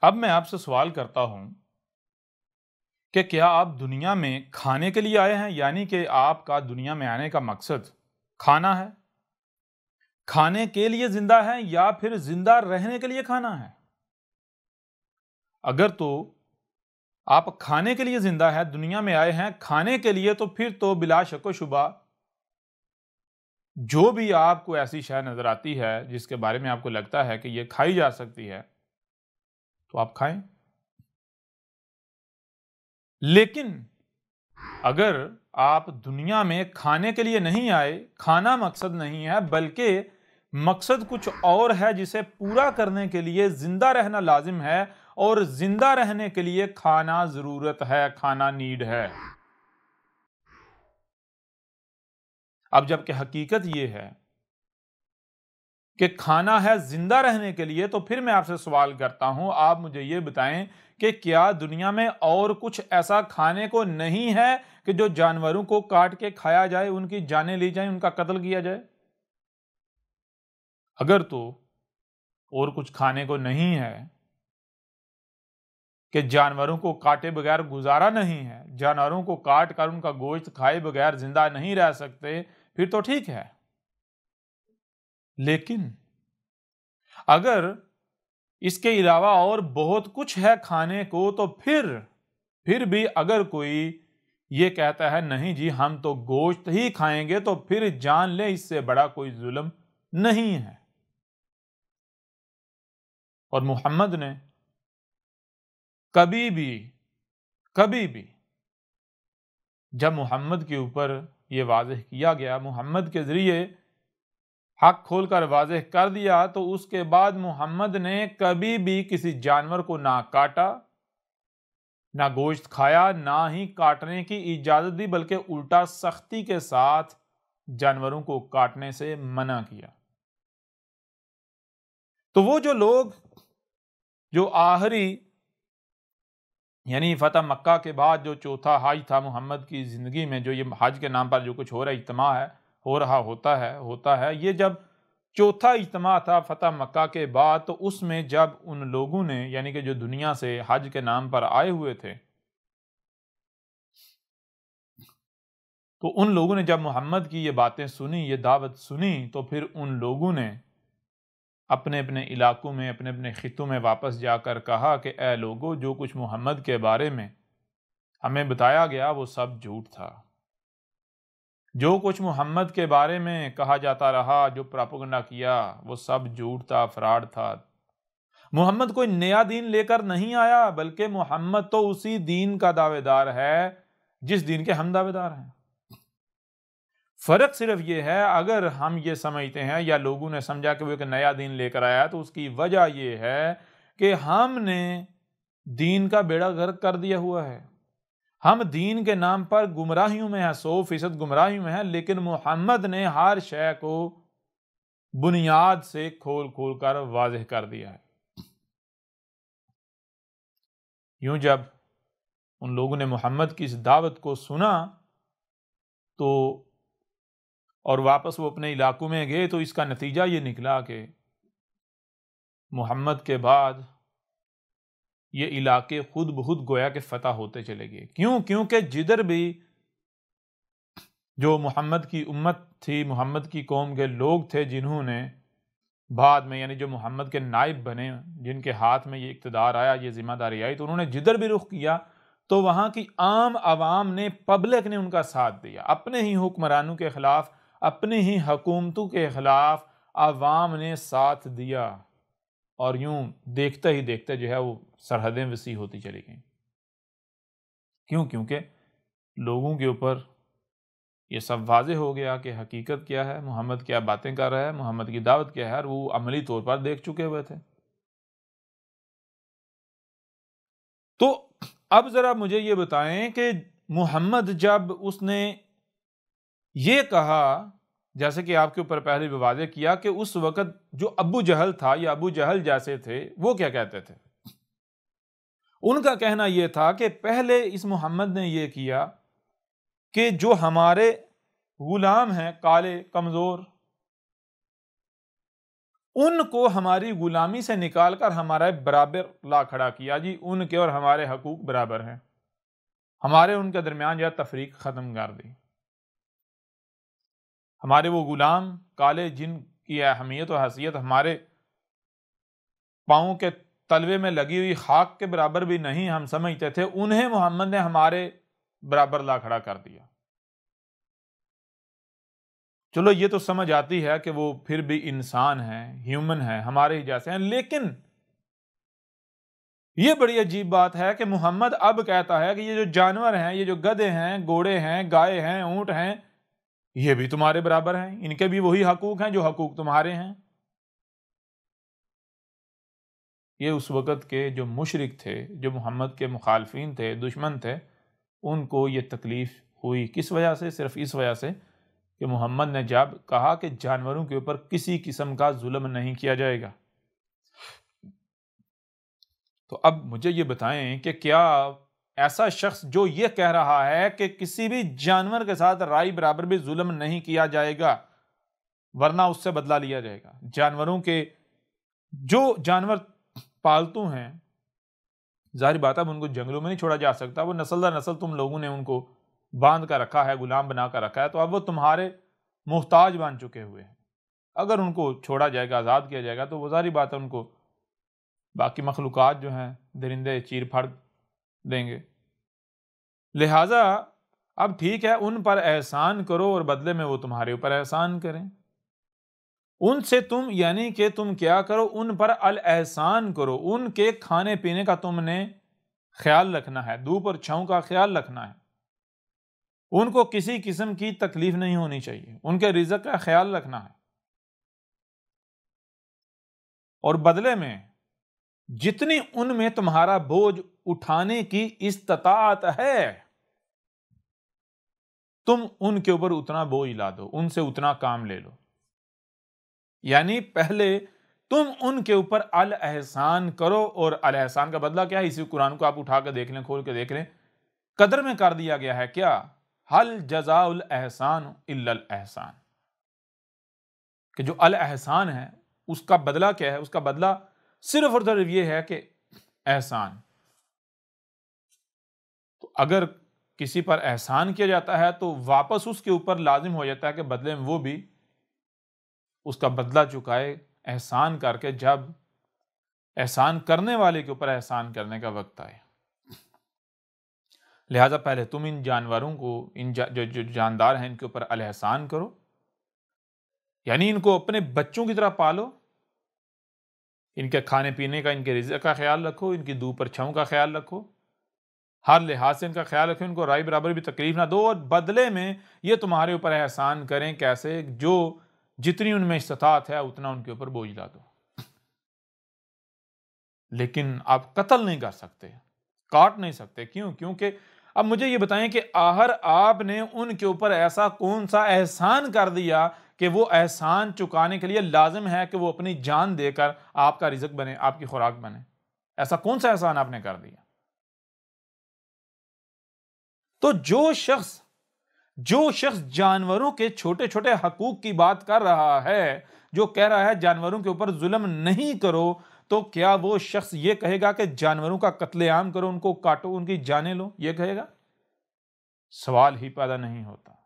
अब मैं आपसे सवाल करता हूं कि क्या आप दुनिया में खाने के लिए आए हैं, यानी कि आपका दुनिया में आने का मकसद खाना है? खाने के लिए जिंदा है या फिर जिंदा रहने के लिए खाना है? अगर तो आप खाने के लिए जिंदा है, दुनिया में आए हैं खाने के लिए, तो फिर तो बिला शक शुबा जो भी आपको ऐसी शय नजर आती है जिसके बारे में आपको लगता है कि यह खाई जा सकती है, तो आप खाएं। लेकिन अगर आप दुनिया में खाने के लिए नहीं आए, खाना मकसद नहीं है, बल्कि मकसद कुछ और है जिसे पूरा करने के लिए जिंदा रहना लाजिम है, और जिंदा रहने के लिए खाना जरूरत है, खाना नीड है। अब जबकि हकीकत यह है कि खाना है जिंदा रहने के लिए, तो फिर मैं आपसे सवाल करता हूं, आप मुझे यह बताएं कि क्या दुनिया में और कुछ ऐसा खाने को नहीं है कि जो जानवरों को काट के खाया जाए, उनकी जानें ली जाए, उनका कत्ल किया जाए? अगर तो और कुछ खाने को नहीं है कि जानवरों को काटे बगैर गुजारा नहीं है, जानवरों को काट कर उनका गोश्त खाए बगैर जिंदा नहीं रह सकते, फिर तो ठीक है। लेकिन अगर इसके अलावा और बहुत कुछ है खाने को, तो फिर भी अगर कोई ये कहता है नहीं जी हम तो गोश्त ही खाएंगे, तो फिर जान ले इससे बड़ा कोई जुल्म नहीं है। और मोहम्मद ने कभी भी जब मोहम्मद के ऊपर यह वाज़ेह किया गया, मोहम्मद के जरिए हक खोलकर वाज़ेह कर दिया, तो उसके बाद मोहम्मद ने कभी भी किसी जानवर को ना काटा, ना गोश्त खाया, ना ही काटने की इजाजत दी, बल्कि उल्टा सख्ती के साथ जानवरों को काटने से मना किया। तो वो जो लोग जो आखिरी यानी फतह मक्का के बाद जो चौथा हज था मोहम्मद की जिंदगी में, जो ये हज के नाम पर जो कुछ हो रहा इज्तिमा है, हो रहा होता है, ये जब चौथा इज्तिमा था फतह मक्का के बाद, तो उसमें जब उन लोगों ने यानी कि जो दुनिया से हज के नाम पर आए हुए थे, तो उन लोगों ने जब मोहम्मद की ये बातें सुनी, ये दावत सुनी, तो फिर उन लोगों ने अपने अपने इलाकों में, अपने अपने खित्तों में वापस जाकर कहा कि ए लोगों, जो कुछ मोहम्मद के बारे में हमें बताया गया वो सब झूठ था। जो कुछ मोहम्मद के बारे में कहा जाता रहा, जो प्रोपेगेंडा किया, वो सब झूठ था, फ्रॉड था। मोहम्मद कोई नया दीन लेकर नहीं आया, बल्कि मोहम्मद तो उसी दीन का दावेदार है जिस दीन के हम दावेदार हैं। फर्क सिर्फ ये है, अगर हम ये समझते हैं या लोगों ने समझा कि वो एक नया दीन लेकर आया, तो उसकी वजह ये है कि हमने दीन का बेड़ा गर्क कर दिया हुआ है। हम दीन के नाम पर गुमराहियों में हैं, 100% गुमराहियों में हैं, लेकिन मोहम्मद ने हर शय को बुनियाद से खोल खोल कर वाज़ेह कर दिया है। यूं जब उन लोगों ने मोहम्मद की इस दावत को सुना, तो और वापस वो अपने इलाकों में गए, तो इसका नतीजा ये निकला कि मोहम्मद के बाद ये इलाके खुद ब खुद गोया के फतह होते चले गए। क्यों? क्योंकि जिधर भी जो मोहम्मद की उम्मत थी, मोहम्मद की कौम के लोग थे, जिन्होंने बाद में यानी जो मोहम्मद के नाइब बने, जिनके हाथ में ये इक़्तिदार आया, ये जिम्मेदारी आई, तो उन्होंने जिधर भी रुख किया, तो वहाँ की आम आवाम ने, पब्लिक ने उनका साथ दिया। अपने ही हुक्मरानों के खिलाफ, अपनी ही हुकूमतों के खिलाफ आवाम ने साथ दिया, और यूं देखते ही देखते जो है वो सरहदें वसी होती चली गईं। क्यों? क्योंकि लोगों के ऊपर ये सब वाज़ेह हो गया कि हकीकत क्या है, मोहम्मद क्या बातें कर रहा है, मोहम्मद की दावत क्या है, और वो अमली तौर पर देख चुके हुए थे। तो अब जरा मुझे ये बताएं कि मोहम्मद जब उसने ये कहा, जैसे कि आपके ऊपर पहले भी वाज़ेह किया, कि उस वक्त जो अबू जहल था या अबू जहल जैसे थे, वो क्या कहते थे? उनका कहना यह था कि पहले इस मोहम्मद ने यह किया कि जो हमारे गुलाम हैं, काले कमजोर, उनको हमारी गुलामी से निकालकर हमारे बराबर ला खड़ा किया जी, उनके और हमारे हकूक बराबर हैं, हमारे उनके दरमियान यह तफरीक ख़त्म कर दी। हमारे वो गुलाम काले जिनकी अहमियत और हैसियत हमारे पाँव के तलवे में लगी हुई खाक के बराबर भी नहीं हम समझते थे, उन्हें मोहम्मद ने हमारे बराबर ला खड़ा कर दिया। चलो ये तो समझ आती है कि वो फिर भी इंसान हैं, ह्यूमन हैं, हमारे ही जैसे हैं, लेकिन ये बड़ी अजीब बात है कि मोहम्मद अब कहता है कि ये जो जानवर हैं, ये जो गधे हैं, घोड़े हैं, गाय हैं, ऊंट हैं, ये भी तुम्हारे बराबर हैं, इनके भी वही हकूक हैं जो हकूक तुम्हारे हैं। ये उस वक़्त के जो मुशरिक थे, जो मोहम्मद के मुखालफिन थे, दुश्मन थे, उनको ये तकलीफ़ हुई। किस वजह से? सिर्फ इस वजह से कि मोहम्मद ने जब कहा कि जानवरों के ऊपर किसी किस्म का जुल्म नहीं किया जाएगा। तो अब मुझे ये बताएं कि क्या ऐसा शख्स जो ये कह रहा है कि किसी भी जानवर के साथ राई बराबर भी जुल्म नहीं किया जाएगा वरना उससे बदला लिया जाएगा, जानवरों के जो जानवर पालतू हैं, जाहिर बात है अब उनको जंगलों में नहीं छोड़ा जा सकता, वो नस्ल दर नस्ल तुम लोगों ने उनको बांध कर रखा है, गुलाम बना कर रखा है, तो अब वो तुम्हारे मुहताज बन चुके हुए हैं। अगर उनको छोड़ा जाएगा, आज़ाद किया जाएगा, तो वो जाहिर बात है उनको बाकी मखलूक़ात जो हैं दरिंदे चीर फाड़ देंगे। लिहाजा अब ठीक है, उन पर एहसान करो और बदले में वो तुम्हारे ऊपर एहसान करें। उनसे तुम यानी कि तुम क्या करो, उन पर अल एहसान करो, उनके खाने पीने का तुमने ख्याल रखना है, धूप और छांव का ख्याल रखना है, उनको किसी किस्म की तकलीफ नहीं होनी चाहिए, उनके रिज़्क़ का ख्याल रखना है, और बदले में जितनी उनमें तुम्हारा बोझ उठाने की इस्तात है तुम उनके ऊपर उतना बोझ ला दो, उनसे उतना काम ले लो। यानी पहले तुम उनके ऊपर अल एहसान करो, और अल एहसान का बदला क्या है? इसी कुरान को आप उठा कर देख लें, खोल के देख लें, कदर में कर दिया गया है क्या? हल जज़ाउल एहसान इल्लल एहसान, कि जो अल एहसान है उसका बदला क्या है? उसका बदला सिर्फ और सिर्फ ये है कि एहसान। तो अगर किसी पर एहसान किया जाता है तो वापस उसके ऊपर लाजिम हो जाता है कि बदले में वो भी उसका बदला चुकाए, एहसान करके, जब एहसान करने वाले के ऊपर एहसान करने का वक्त आए। लिहाजा पहले तुम इन जानवरों को, इन जो जानदार हैं, इनके ऊपर अल एहसान करो, यानी इनको अपने बच्चों की तरह पालो, इनके खाने पीने का, इनके रिज़्क़ का ख्याल रखो, इनकी धूप और छांव का ख्याल रखो, हर लिहाज से इनका ख्याल रखें, इनको राई बराबर भी तकलीफ ना दो, और बदले में ये तुम्हारे ऊपर एहसान करें। कैसे? जो जितनी उनमें इस्तात है उतना उनके ऊपर बोझ ला दो। लेकिन आप कत्ल नहीं कर सकते, काट नहीं सकते। क्यों? क्योंकि अब मुझे ये बताएं कि आहर आपने उनके ऊपर ऐसा कौन सा एहसान कर दिया कि वो एहसान चुकाने के लिए लाजिम है कि वो अपनी जान देकर आपका रिज़्क़ बने, आपकी खुराक बने? ऐसा कौन सा एहसान आपने कर दिया? तो जो शख्स जानवरों के छोटे छोटे हकूक की बात कर रहा है, जो कह रहा है जानवरों के ऊपर जुल्म नहीं करो, तो क्या वो शख्स ये कहेगा कि जानवरों का कत्लेआम करो, उनको काटो, उनकी जानें लो? ये कहेगा? सवाल ही पैदा नहीं होता,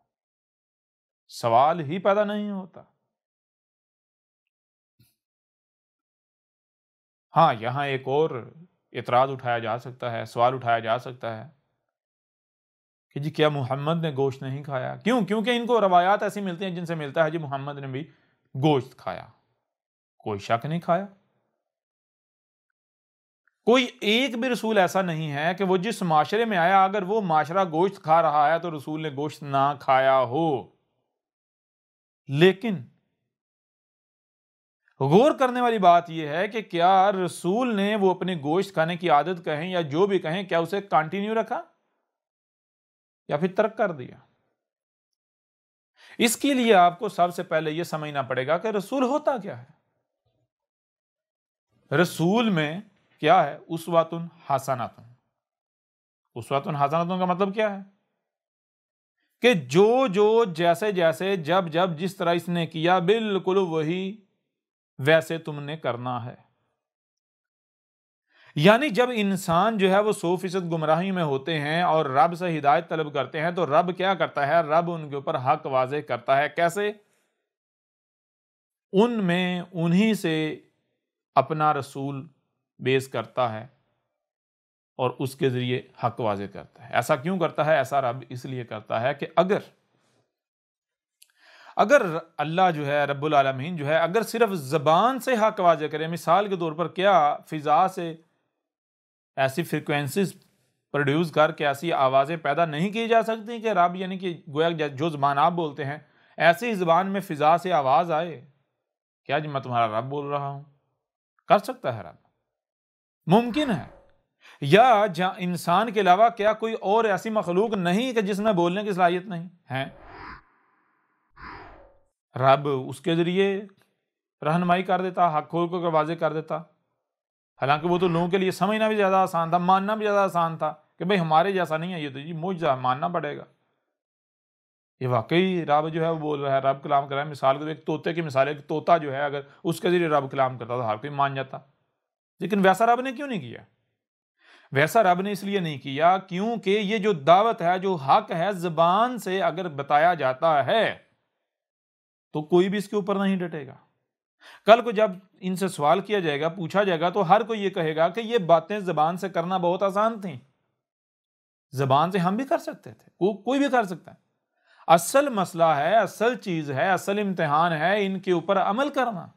सवाल ही पैदा नहीं होता। हाँ, यहां एक और इतराज उठाया जा सकता है, सवाल उठाया जा सकता है कि जी क्या मोहम्मद ने गोश्त नहीं खाया? क्यों? क्योंकि इनको रवायात ऐसी मिलती हैं जिनसे मिलता है जी मोहम्मद ने भी गोश्त खाया। कोई शक नहीं खाया। कोई एक भी रसूल ऐसा नहीं है कि वो जिस माशरे में आया, अगर वो माशरा गोश्त खा रहा है तो रसूल ने गोश्त ना खाया हो। लेकिन गौर करने वाली बात यह है कि क्या रसूल ने वो अपने गोश्त खाने की आदत कहें या जो भी कहें, क्या उसे कंटिन्यू रखा या फिर तर्क कर दिया? इसके लिए आपको सबसे पहले यह समझना पड़ेगा कि रसूल होता क्या है। रसूल में क्या है? उस्वतुन हसनतुन। उस्वतुन हसनतुन का मतलब क्या है? कि जो जो जैसे जैसे जब जब जिस तरह इसने किया बिल्कुल वही वैसे तुमने करना है। यानी जब इंसान जो है वो 100% गुमराही में होते हैं और रब से हिदायत तलब करते हैं, तो रब क्या करता है? रब उनके ऊपर हक वाज़े करता है। कैसे? उनमें उन्हीं से अपना रसूल बेस करता है और उसके ज़रिए हक वाज़े करता है। ऐसा क्यों करता है? ऐसा रब इसलिए करता है कि अगर अल्लाह जो है, रब्बुल आलमीन जो है, अगर सिर्फ ज़बान से हक वाज़े करे, मिसाल के तौर पर क्या फ़िज़ा से ऐसी फ्रीक्वेंसीज प्रोड्यूस करके ऐसी आवाज़ें पैदा नहीं की जा सकती कि रब, यानी कि गोया जो ज़बान आप बोलते हैं, ऐसी ज़बान में फ़िज़ा से आवाज़ आए? क्या जी मैं तुम्हारा रब बोल रहा हूँ? कर सकता है रब? मुमकिन है। या इंसान के अलावा क्या कोई और ऐसी मखलूक नहीं कि जिसमें बोलने की सलाहियत नहीं है? रब उसके ज़रिए रहनुमाई कर देता, हक खोल कर वाज़े कर देता। हालांकि वो तो लोगों के लिए समझना भी ज़्यादा आसान था, मानना भी ज़्यादा आसान था कि भाई हमारे जैसा नहीं है ये, तो जी मुझे मानना पड़ेगा। ये वाकई रब जो है वो बोल रहा है, रब कलाम कर रहा है। मिसाल के तो एक तोते की मिसाल है कि तोता जो है अगर उसके ज़रिए रब कलाम करता तो हर कोई मान जाता। लेकिन वैसा रब ने क्यों नहीं किया? वैसा रब ने इसलिए नहीं किया क्योंकि ये जो दावत है, जो हक है, ज़बान से अगर बताया जाता है तो कोई भी इसके ऊपर नहीं डटेगा। कल को जब इनसे सवाल किया जाएगा, पूछा जाएगा, तो हर कोई ये कहेगा कि ये बातें ज़बान से करना बहुत आसान थी। ज़बान से हम भी कर सकते थे, कोई भी कर सकता है। असल मसला है, असल चीज है, असल इम्तिहान है इनके ऊपर अमल करना।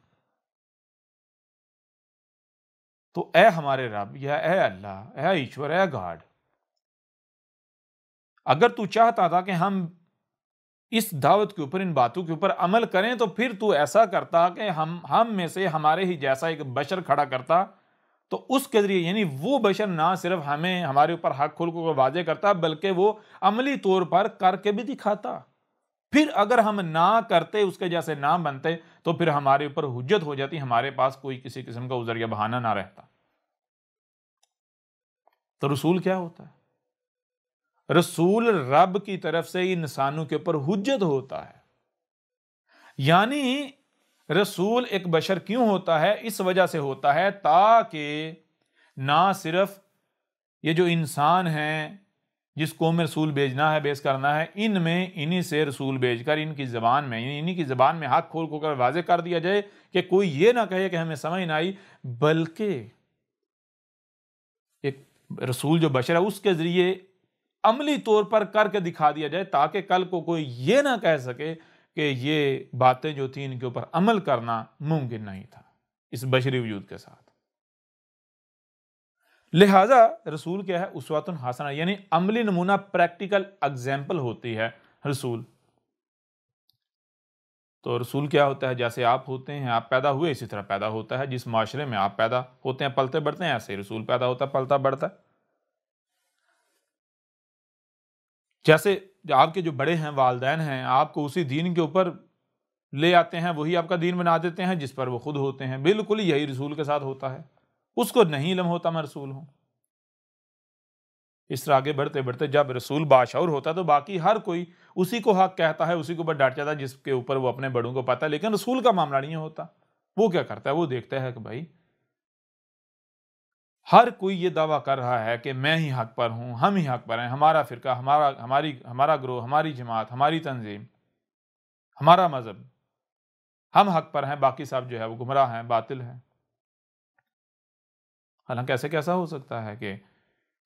तो ए हमारे रब, या ए अल्लाह, ए ईश्वर, ए गॉड, अगर तू चाहता था कि हम इस दावत के ऊपर, इन बातों के ऊपर अमल करें, तो फिर तू ऐसा करता कि हम में से हमारे ही जैसा एक बशर खड़ा करता, तो उसके जरिए, यानी वो बशर ना सिर्फ हमें हमारे ऊपर हक खुल को वाजे करता, बल्कि वो अमली तौर पर करके भी दिखाता। फिर अगर हम ना करते, उसके जैसे ना बनते, तो फिर हमारे ऊपर हुज्जत हो जाती, हमारे पास कोई किसी किस्म का उज़र या बहाना ना रहता। तो रसूल क्या होता है? रसूल रब की तरफ से इंसानों के ऊपर हुज्जत होता है। यानी रसूल एक बशर क्यों होता है? इस वजह से होता है ताकि ना सिर्फ ये जो इंसान हैं जिसको में रसूल भेजना है, बेस करना है, इनमें इन्हीं से रसूल भेजकर इनकी ज़बान में, इन्हीं की ज़बान में हक खोल कर वाज़े कर दिया जाए कि कोई ये ना कहे कि हमें समझ ना आई, बल्कि एक रसूल जो बशर है उसके ज़रिए अमली तौर पर करके दिखा दिया जाए, ताकि कल को कोई ये ना कह सके कि ये बातें जो थी इनके ऊपर अमल करना मुमकिन नहीं था इस बशरी वजूद के साथ। लिहाजा रसूल क्या है? उस्वतुन हसना, यानी अमली नमूना, प्रैक्टिकल एग्जाम्पल होती है रसूल। तो रसूल क्या होता है? जैसे आप होते हैं, आप पैदा हुए, इसी तरह पैदा होता है। जिस माशरे में आप पैदा होते हैं, पलते बढ़ते हैं, ऐसे ही रसूल पैदा होता है, पलता बढ़ता है। जैसे आपके जो बड़े हैं, वालदैन हैं, आपको उसी दीन के ऊपर ले आते हैं, वही आपका दीन बना देते हैं जिस पर वो खुद होते हैं। बिल्कुल यही रसूल के साथ होता है। उसको नहीं इल्म होता मैं रसूल हूं। इस तरह आगे बढ़ते बढ़ते जब रसूल बाशऊर होता है, तो बाकी हर कोई उसी को हक कहता है, उसी के ऊपर डट जाता है जिसके ऊपर वो अपने बड़ों को पता है। लेकिन रसूल का मामला नहीं होता। वो क्या करता है? वो देखता है कि भाई हर कोई ये दावा कर रहा है कि मैं ही हक पर हूं, हम ही हक पर हैं, हमारा फिरका, हमारा ग्रोह, हमारी जमात, हमारी तंजीम, हमारा मजहब, हम हक पर हैं, बाकी सब जो है वो गुमराह हैं, बातिल हैं। हालांकि ऐसे कैसा हो सकता है कि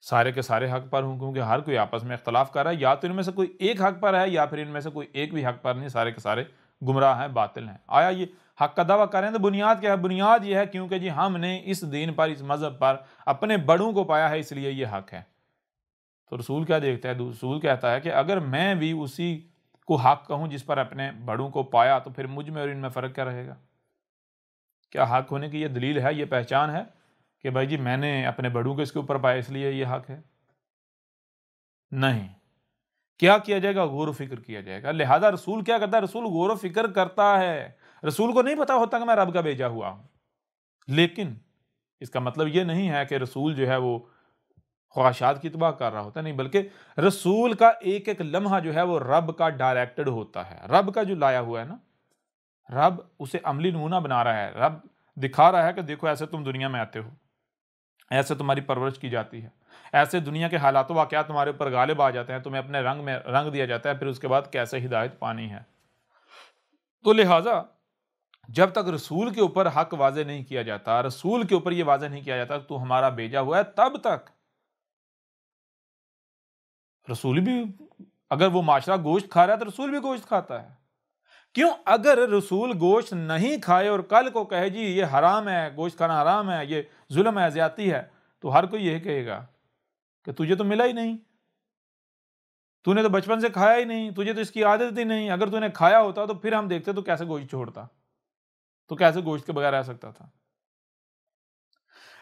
सारे के सारे हक पर हों? क्योंकि हर कोई आपस में इख्तलाफ कर रहा है। या तो इनमें से कोई एक हक पर है, या फिर इनमें से कोई एक भी हक पर नहीं, सारे के सारे गुमराह हैं, बातिल हैं। आया ये हक का दावा करें तो बुनियाद क्या है? बुनियाद ये है क्योंकि जी हमने इस दीन पर, इस मजहब पर अपने बड़ों को पाया है, इसलिए ये हक है। तो रसूल क्या देखता है? रसूल कहता है कि अगर मैं भी उसी को हक कहूं जिस पर अपने बड़ों को पाया, तो फिर मुझ में और इनमें फ़र्क क्या रहेगा? क्या हक होने की ये दलील है, ये पहचान है कि भाई जी मैंने अपने बड़ों को इसके ऊपर पाया इसलिए ये हक है? नहीं। क्या किया जाएगा? गौर फिक्र किया जाएगा। लिहाजा रसूल क्या करता है? रसूल गौर फिक्र करता है। रसूल को नहीं पता होता कि मैं रब का भेजा हुआ हूं। लेकिन इसका मतलब यह नहीं है कि रसूल जो है वो ख्वाहिशात की तबाह कर रहा होता है, नहीं, बल्कि रसूल का एक एक लम्हा जो है वो रब का डायरेक्टेड होता है, रब का जो लाया हुआ है ना। रब उसे अमली नमूना बना रहा है, रब दिखा रहा है कि देखो ऐसे तुम दुनिया में आते हो, ऐसे तुम्हारी परवरिश की जाती है, ऐसे दुनिया के हालात वाक़यात तुम्हारे ऊपर गालिब आ जाते हैं, तुम्हें अपने रंग में रंग दिया जाता है, फिर उसके बाद कैसे हिदायत पानी है। तो लिहाजा जब तक रसूल के ऊपर हक वाज़े नहीं किया जाता, रसूल के ऊपर ये वाज़े नहीं किया जाता तू हमारा भेजा हुआ है, तब तक रसूल भी, अगर वो माशरा गोश्त खा रहा है तो रसूल भी गोश्त खाता है। क्यों? अगर रसूल गोश्त नहीं खाए और कल को कहे जी ये हराम है, गोश्त खाना हराम है, ये जुल्म है, ज्यादती है, तो हर कोई यही कहेगा कि तुझे तो मिला ही नहीं, तूने तो बचपन से खाया ही नहीं, तुझे तो इसकी आदत ही नहीं। अगर तूने खाया होता तो फिर हम देखते तो कैसे गोश्त छोड़ता, तो कैसे गोश्त के बगैर रह सकता था।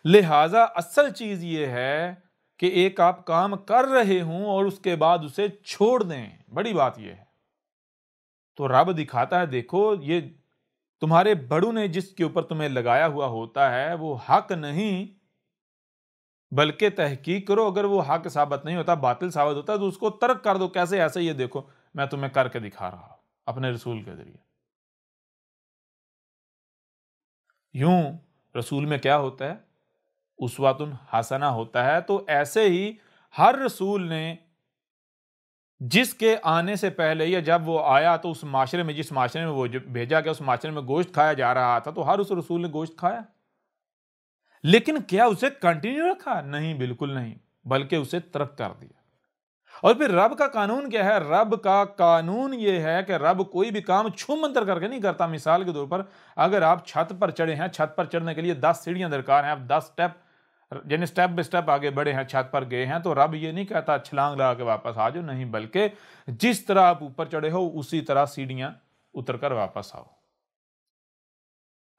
लिहाजा असल चीज ये है कि एक आप काम कर रहे हों और उसके बाद उसे छोड़ दें, बड़ी बात यह है। तो रब दिखाता है देखो ये तुम्हारे बड़ों ने जिसके ऊपर तुम्हें लगाया हुआ होता है वो हक नहीं, बल्कि तहकीक करो, अगर वो हक साबित नहीं होता, बातिल साबित होता है तो उसको तर्क कर दो। कैसे? ऐसे ये देखो मैं तुम्हें करके दिखा रहा हूं अपने रसूल के जरिए। यूं रसूल में क्या होता है? उस्वतुन हसना होता है। तो ऐसे ही हर रसूल ने जिसके आने से पहले या जब वो आया तो उस माशरे में, जिस माशरे में वो भेजा गया, उस माशरे में गोश्त खाया जा रहा था, तो हर उस रसूल ने गोश्त खाया। लेकिन क्या उसे कंटिन्यू रखा? नहीं, बिल्कुल नहीं, बल्कि उसे तर्क कर दिया। और फिर रब का कानून क्या है? रब का कानून यह है कि रब कोई भी काम छू मंतर करके नहीं करता। मिसाल के तौर पर अगर आप छत पर चढ़े हैं, छत पर चढ़ने के लिए 10 सीढ़ियां दरकार हैं, आप 10 स्टेप यानी स्टेप बाय स्टेप आगे बढ़े हैं, छत पर गए हैं, तो रब ये नहीं कहता छलांग लगा के वापस आ जाओ, नहीं, बल्कि जिस तरह आप ऊपर चढ़े हो उसी तरह सीढ़ियां उतर कर वापस आओ।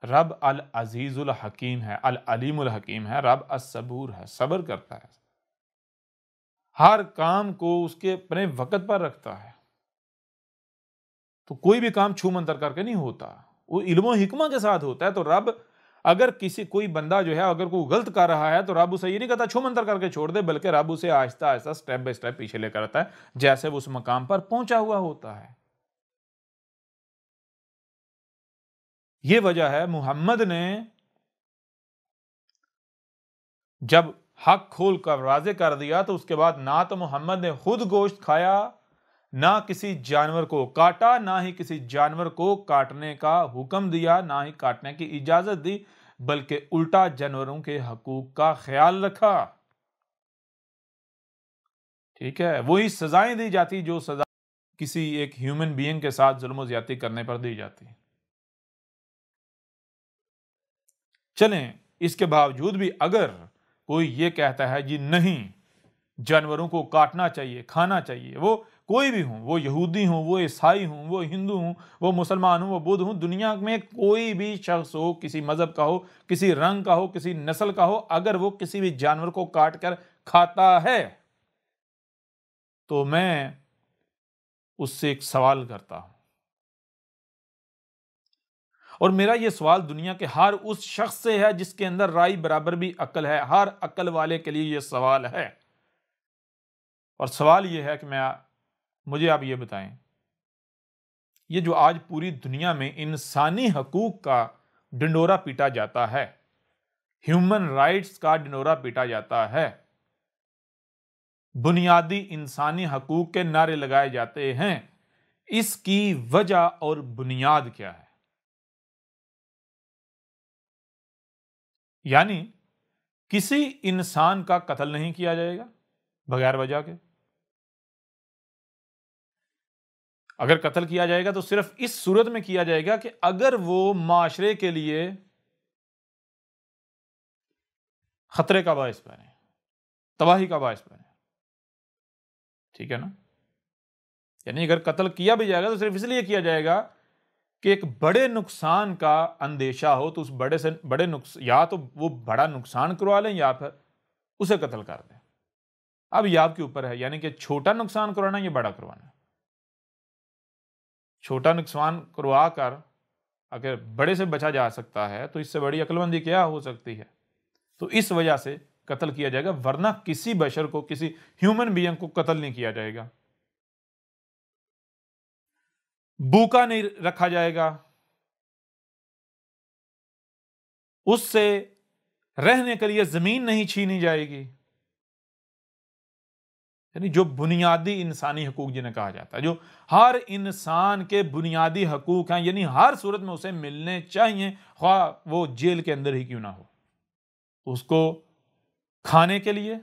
रब अल अजीजुल हकीम है, अल अलीमुल हकीम है, रब असबूर है, सब्र करता है, हर काम को उसके अपने वक्त पर रखता है। तो कोई भी काम छू मंतर करके नहीं होता, वो इल्मो हिकमा के साथ होता है। तो रब अगर किसी कोई बंदा जो है अगर कोई गलत कर रहा है तो रब उसे ये नहीं कहता छू मंतर करके छोड़ दे, बल्कि रब उसे Aahista Aahista step by step पीछे लेकर आता है, जैसे वो उस मकाम पर पहुंचा हुआ होता है। ये वजह है मुहम्मद ने जब हक खोल कर वाज़े कर दिया तो उसके बाद ना तो मोहम्मद ने खुद गोश्त खाया, ना किसी जानवर को काटा, ना ही किसी जानवर को काटने का हुक्म दिया, ना ही काटने की इजाजत दी, बल्कि उल्टा जानवरों के हकूक का ख्याल रखा। ठीक है, वही सजाएं दी जाती जो सजा किसी एक ह्यूमन बीइंग के साथ जुल्म ज्यादती करने पर दी जाती। चलें, इसके बावजूद भी अगर कोई ये कहता है जी नहीं जानवरों को काटना चाहिए, खाना चाहिए, वो कोई भी हो, वो यहूदी हो, वो ईसाई हो, वो हिंदू हो, वो मुसलमान हो, वो बुद्ध हो, दुनिया में कोई भी शख्स हो, किसी मजहब का हो, किसी रंग का हो, किसी नस्ल का हो, अगर वो किसी भी जानवर को काट कर खाता है तो मैं उससे एक सवाल करता हूं, और मेरा ये सवाल दुनिया के हर उस शख्स से है जिसके अंदर राई बराबर भी अक्ल है। हर अक्ल वाले के लिए ये सवाल है, और सवाल ये है कि मुझे आप ये बताएं, ये जो आज पूरी दुनिया में इंसानी हकूक का ढिंडोरा पीटा जाता है, ह्यूमन राइट्स का ढिंडोरा पीटा जाता है, बुनियादी इंसानी हकूक के नारे लगाए जाते हैं, इसकी वजह और बुनियाद क्या है? यानी किसी इंसान का कत्ल नहीं किया जाएगा बगैर वजह के। अगर कत्ल किया जाएगा तो सिर्फ इस सूरत में किया जाएगा कि अगर वो माशरे के लिए खतरे का बायस बने, तबाही का बायस बने। ठीक है ना? यानी अगर कत्ल किया भी जाएगा तो सिर्फ इसलिए किया जाएगा कि एक बड़े नुकसान का अंदेशा हो, तो उस बड़े से बड़े नुकसान, या तो वो बड़ा नुकसान करवा लें या फिर उसे कत्ल कर दें। अब ये आपके ऊपर है, यानी कि छोटा नुकसान करवाना या बड़ा करवाना। छोटा नुकसान करवा कर अगर बड़े से बचा जा सकता है तो इससे बड़ी अक्लमंदी क्या हो सकती है? तो इस वजह से कत्ल किया जाएगा, वरना किसी बशर को, किसी ह्यूमन बीइंग को कत्ल नहीं किया जाएगा। भूखा नहीं रखा जाएगा, उससे रहने के लिए जमीन नहीं छीनी जाएगी। यानी जो बुनियादी इंसानी हकूक जिन्हें कहा जाता है, जो हर इंसान के बुनियादी हकूक हैं, यानी हर सूरत में उसे मिलने चाहिए, ख्वाह वो जेल के अंदर ही क्यों ना हो। उसको खाने के लिए,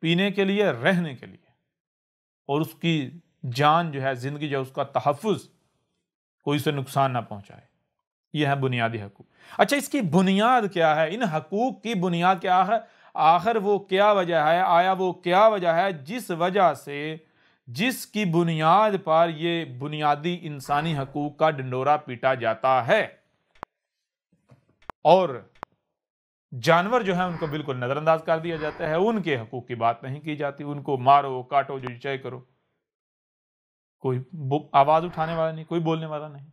पीने के लिए, रहने के लिए, और उसकी जान जो है, जिंदगी जो है, उसका तहफ़्फ़ुज़, कोई उसे नुकसान ना पहुंचाए। यह है बुनियादी हकूक। अच्छा, इसकी बुनियाद क्या है? इन हकूक की बुनियाद क्या है? आखिर वो क्या वजह है? आया वो क्या वजह है जिस वजह से, जिसकी बुनियाद पर ये बुनियादी इंसानी हकूक का ढिंढोरा पीटा जाता है और जानवर जो है उनको बिल्कुल नजरअंदाज कर दिया जाता है, उनके हकूक की बात नहीं की जाती, उनको मारो काटो जो चाहे करो, कोई आवाज उठाने वाला नहीं, कोई बोलने वाला नहीं।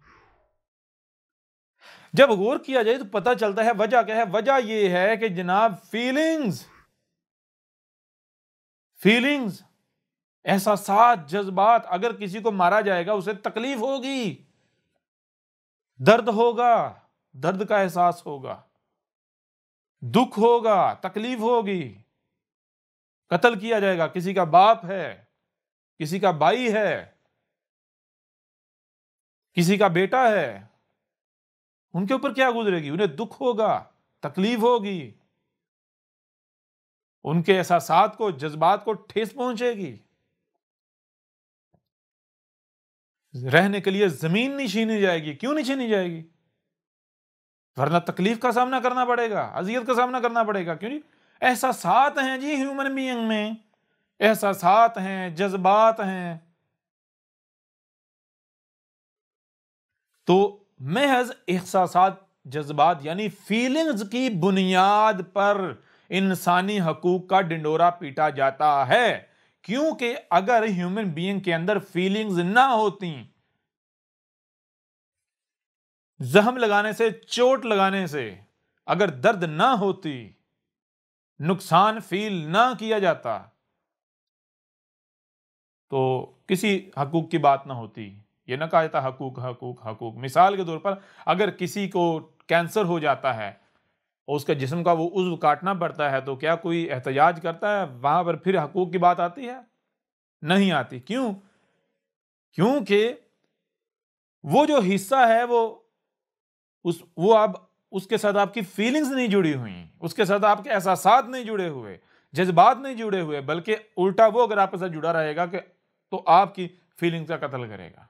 जब गौर किया जाए तो पता चलता है वजह क्या है। वजह यह है कि जनाब फीलिंग्स, एहसासात, जज्बात, अगर किसी को मारा जाएगा उसे तकलीफ होगी, दर्द होगा, दर्द का एहसास होगा, दुख होगा, तकलीफ होगी। कत्ल किया जाएगा, किसी का बाप है, किसी का भाई है, किसी का बेटा है, उनके ऊपर क्या गुजरेगी? उन्हें दुख होगा, तकलीफ होगी, उनके एहसासात को, जज्बात को ठेस पहुंचेगी। रहने के लिए जमीन नहीं छीनी जाएगी। क्यों नहीं छीनी जाएगी? वरना तकलीफ का सामना करना पड़ेगा, अजियत का सामना करना पड़ेगा। क्यों नहीं? एहसासात हैं जी ह्यूमन बीइंग में, एहसासात हैं, जज्बात हैं। तो महज एहसासात, जज्बात यानी फीलिंग्स की बुनियाद पर इंसानी हकूक का ढिंडोरा पीटा जाता है। क्योंकि अगर ह्यूमन बीइंग के अंदर फीलिंग्स ना होती, जख्म लगाने से, चोट लगाने से अगर दर्द ना होती, नुकसान फील ना किया जाता, तो किसी हकूक की बात ना होती। ये ना कहा जाता हकूक हकूक हकूक। मिसाल के तौर पर अगर किसी को कैंसर हो जाता है और उसके जिस्म का वो उज़्व काटना पड़ता है, तो क्या कोई एहतजाज करता है? वहां पर फिर हकूक की बात आती है? नहीं आती। क्यों? क्योंकि वो जो हिस्सा है वो अब उसके साथ आपकी फीलिंग्स नहीं जुड़ी हुई, उसके साथ आपके एहसासात नहीं जुड़े हुए, जज्बात नहीं जुड़े हुए, बल्कि उल्टा वो अगर आपके साथ जुड़ा रहेगा कि तो आपकी फीलिंग्स का कत्ल करेगा,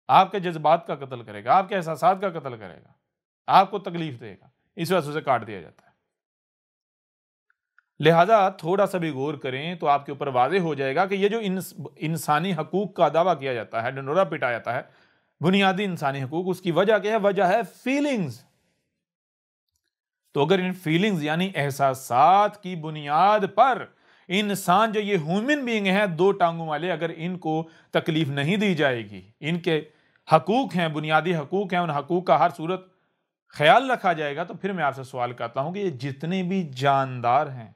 आपके जज्बात का कत्ल करेगा, आपके एहसासात का कत्ल करेगा, आपको तकलीफ देगा। इस वजह से उसे काट दिया जाता है। लिहाजा थोड़ा सा भी गौर करें तो आपके ऊपर वाज़ेह हो जाएगा कि ये जो इंसानी हकूक का दावा किया जाता है, ढिंढोरा पिटाया जाता है, बुनियादी इंसानी हकूक, उसकी वजह क्या है? वजह है फीलिंग्स। तो अगर इन फीलिंग्स यानी एहसासात की बुनियाद पर इंसान जो ये ह्यूमन बीइंग है, दो टांगों वाले, अगर इनको तकलीफ नहीं दी जाएगी, इनके हकूक हैं, बुनियादी हकूक हैं, उन हकूक का हर सूरत ख्याल रखा जाएगा, तो फिर मैं आपसे सवाल करता हूं कि ये जितने भी जानदार हैं,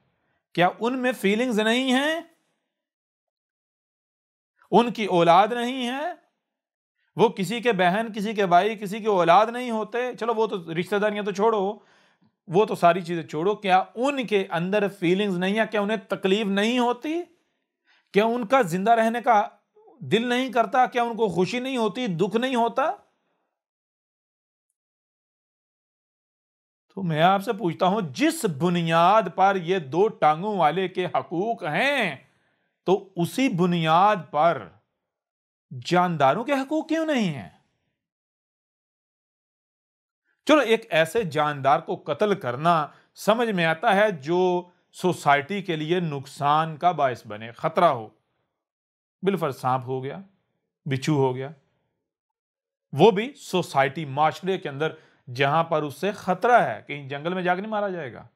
क्या उनमें फीलिंग्स नहीं हैं? उनकी औलाद नहीं है? वो किसी के बहन, किसी के भाई, किसी की औलाद नहीं होते? चलो वो तो रिश्तेदारियां तो छोड़ो, वो तो सारी चीजें छोड़ो, क्या उनके अंदर फीलिंग्स नहीं है? क्या उन्हें तकलीफ नहीं होती? क्या उनका जिंदा रहने का दिल नहीं करता? क्या उनको खुशी नहीं होती, दुख नहीं होता? तो मैं आपसे पूछता हूं, जिस बुनियाद पर ये दो टांगों वाले के हकूक हैं, तो उसी बुनियाद पर जानदारों के हकूक क्यों नहीं है? चलो, एक ऐसे जानदार को कत्ल करना समझ में आता है जो सोसाइटी के लिए नुकसान का बायस बने, खतरा हो। बिलफर्ज सांप हो गया, बिच्छू हो गया, वो भी सोसाइटी, माशरे के अंदर जहां पर उससे खतरा है, कहीं जंगल में जाकर नहीं मारा जाएगा,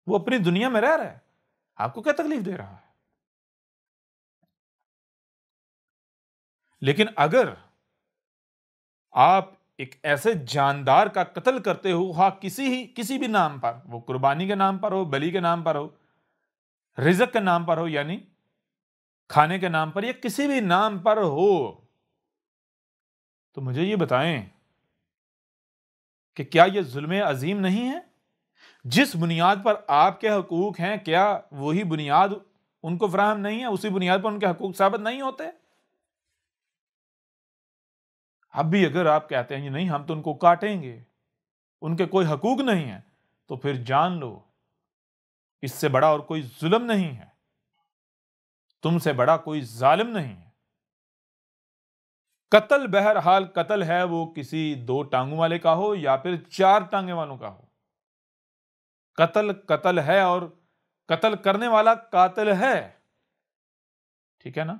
वो अपनी दुनिया में रह रहा है, आपको क्या तकलीफ दे रहा है? लेकिन अगर आप एक ऐसे जानदार का कत्ल करते हो, हाँ, किसी भी नाम पर, वो कुर्बानी के नाम पर हो, बलि के नाम पर हो, रिजक के नाम पर हो, यानी खाने के नाम पर, या किसी भी नाम पर हो, तो मुझे ये बताएं कि क्या यह जुल्म अजीम नहीं है? जिस बुनियाद पर आपके हकूक हैं, क्या वही बुनियाद उनको फराहम नहीं है? उसी बुनियाद पर उनके हकूक साबित नहीं होते? अब भी अगर आप कहते हैं नहीं, हम तो उनको काटेंगे, उनके कोई हकूक नहीं है, तो फिर जान लो इससे बड़ा और कोई जुल्म नहीं है, तुमसे बड़ा कोई जालिम नहीं है। कत्ल बहरहाल कत्ल है, वो किसी 2 टांगों वाले का हो या फिर 4 टांगे वालों का हो। कत्ल कत्ल है और कत्ल करने वाला कातिल है। ठीक है ना?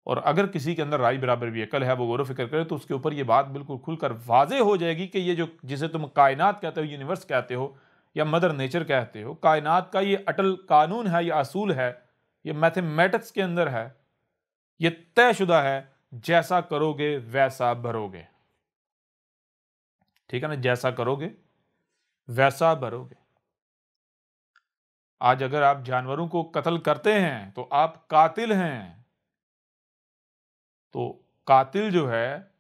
और अगर किसी के अंदर राय बराबर भी अकल है, वो गौर फिक्र करे, तो उसके ऊपर ये बात बिल्कुल खुलकर वाज़ेह हो जाएगी कि ये जो जिसे तुम कायनात कहते हो, यूनिवर्स कहते हो या मदर नेचर कहते हो, कायनात का ये अटल कानून है, ये असूल है, ये मैथमेटिक्स के अंदर है, ये तयशुदा है, जैसा करोगे वैसा भरोगे। ठीक है ना? जैसा करोगे वैसा भरोगे। आज अगर आप जानवरों को कत्ल करते हैं तो आप कातिल हैं। तो कातिल जो है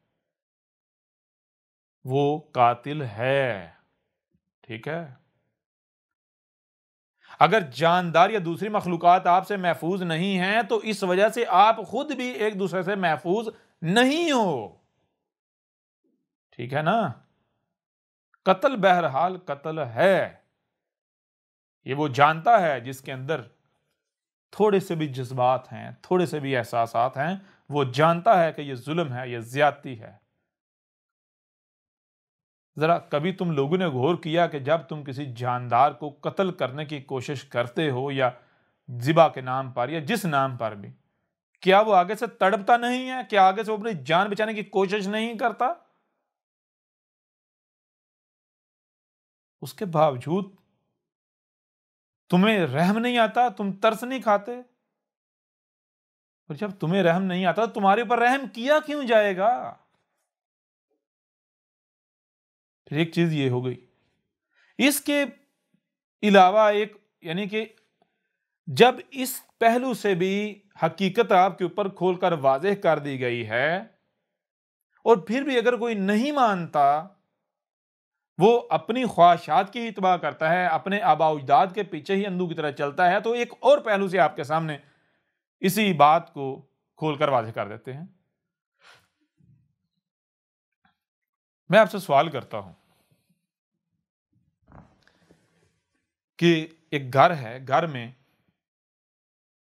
वो कातिल है। ठीक है? अगर जानदार या दूसरी मखलूकात आपसे महफूज नहीं हैं, तो इस वजह से आप खुद भी एक दूसरे से महफूज नहीं हो। ठीक है ना? कत्ल बहरहाल कत्ल है। ये वो जानता है जिसके अंदर थोड़े से भी जज्बात हैं, थोड़े से भी एहसासात हैं, वो जानता है कि ये जुल्म है, ये ज्यादती है। जरा कभी तुम लोगों ने गौर किया कि जब तुम किसी जानदार को कत्ल करने की कोशिश करते हो, या जिबा के नाम पर या जिस नाम पर भी, क्या वो आगे से तड़पता नहीं है? क्या आगे से वो अपनी जान बचाने की कोशिश नहीं करता? उसके बावजूद तुम्हें रहम नहीं आता, तुम तरस नहीं खाते। और जब तुम्हें रहम नहीं आता, तो तुम्हारे ऊपर रहम किया क्यों जाएगा? फिर एक चीज ये हो गई। इसके अलावा एक, यानी कि जब इस पहलू से भी हकीकत आपके ऊपर खोलकर वाज़ेह कर दी गई है, और फिर भी अगर कोई नहीं मानता, वो अपनी ख्वाहिशात की ही इत्बा करता है, अपने आबा अजदाद के पीछे ही अंधू की तरह चलता है, तो एक और पहलू से आपके सामने इसी बात को खोलकर वाज़ेह कर देते हैं। मैं आपसे सवाल करता हूं कि एक घर है, घर में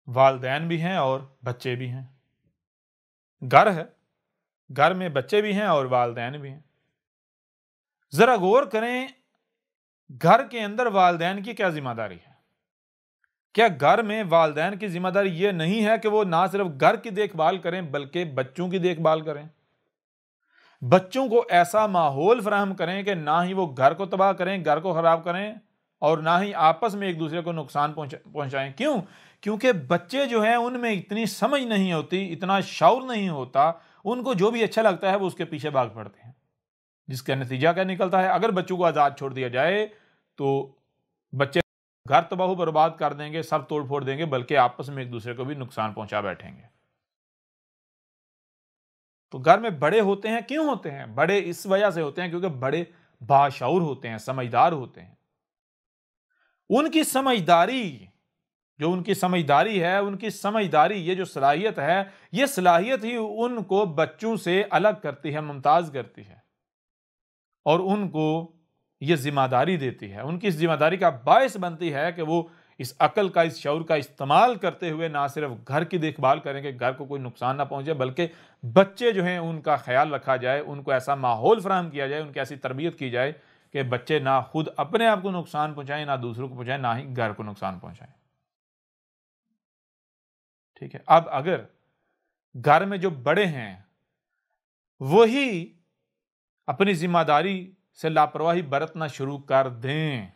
वालिदैन भी हैं और बच्चे भी हैं। घर है, घर में बच्चे भी हैं और वालिदैन भी हैं। जरा गौर करें, घर के अंदर वालिदैन की क्या जिम्मेदारी है? क्या घर में वालिदैन की जिम्मेदारी यह नहीं है कि वो ना सिर्फ घर की देखभाल करें, बल्कि बच्चों की देखभाल करें? बच्चों को ऐसा माहौल फराहम करें कि ना ही वो घर को तबाह करें, घर को खराब करें, और ना ही आपस में एक दूसरे को नुकसान पहुंचाएं। क्यों? क्योंकि बच्चे जो हैं उनमें इतनी समझ नहीं होती, इतना शऊर नहीं होता, उनको जो भी अच्छा लगता है वो उसके पीछे भाग पड़ते हैं। जिसका नतीजा क्या निकलता है? अगर बच्चों को आजाद छोड़ दिया जाए तो बच्चे घर तबाह बर्बाद कर देंगे, सब तोड़ फोड़ देंगे, बल्कि आपस में एक दूसरे को भी नुकसान पहुंचा बैठेंगे। तो घर में बड़े होते हैं, क्यों होते हैं? बड़े इस वजह से होते हैं क्योंकि बड़े बाशऊर होते हैं, समझदार होते हैं। उनकी समझदारी, जो उनकी समझदारी है, उनकी समझदारी, ये जो सलाहियत है, ये सलाहियत ही उनको बच्चों से अलग करती है, मुमताज करती है, और उनको ये जिम्मेदारी देती है, उनकी इस जिम्मेदारी का बायस बनती है कि वो इस अकल का, इस शऊर का इस्तेमाल करते हुए ना सिर्फ घर की देखभाल करें कि घर को कोई नुकसान ना पहुंचे, बल्कि बच्चे जो हैं उनका ख्याल रखा जाए, उनको ऐसा माहौल फराहम किया जाए, उनकी ऐसी तरबियत की जाए कि बच्चे ना खुद अपने आप को नुकसान पहुंचाएं, ना दूसरों को पहुंचाएं, ना ही घर को नुकसान पहुंचाएं। ठीक है? अब अगर घर में जो बड़े हैं वही अपनी जिम्मेदारी से लापरवाही बरतना शुरू कर दें,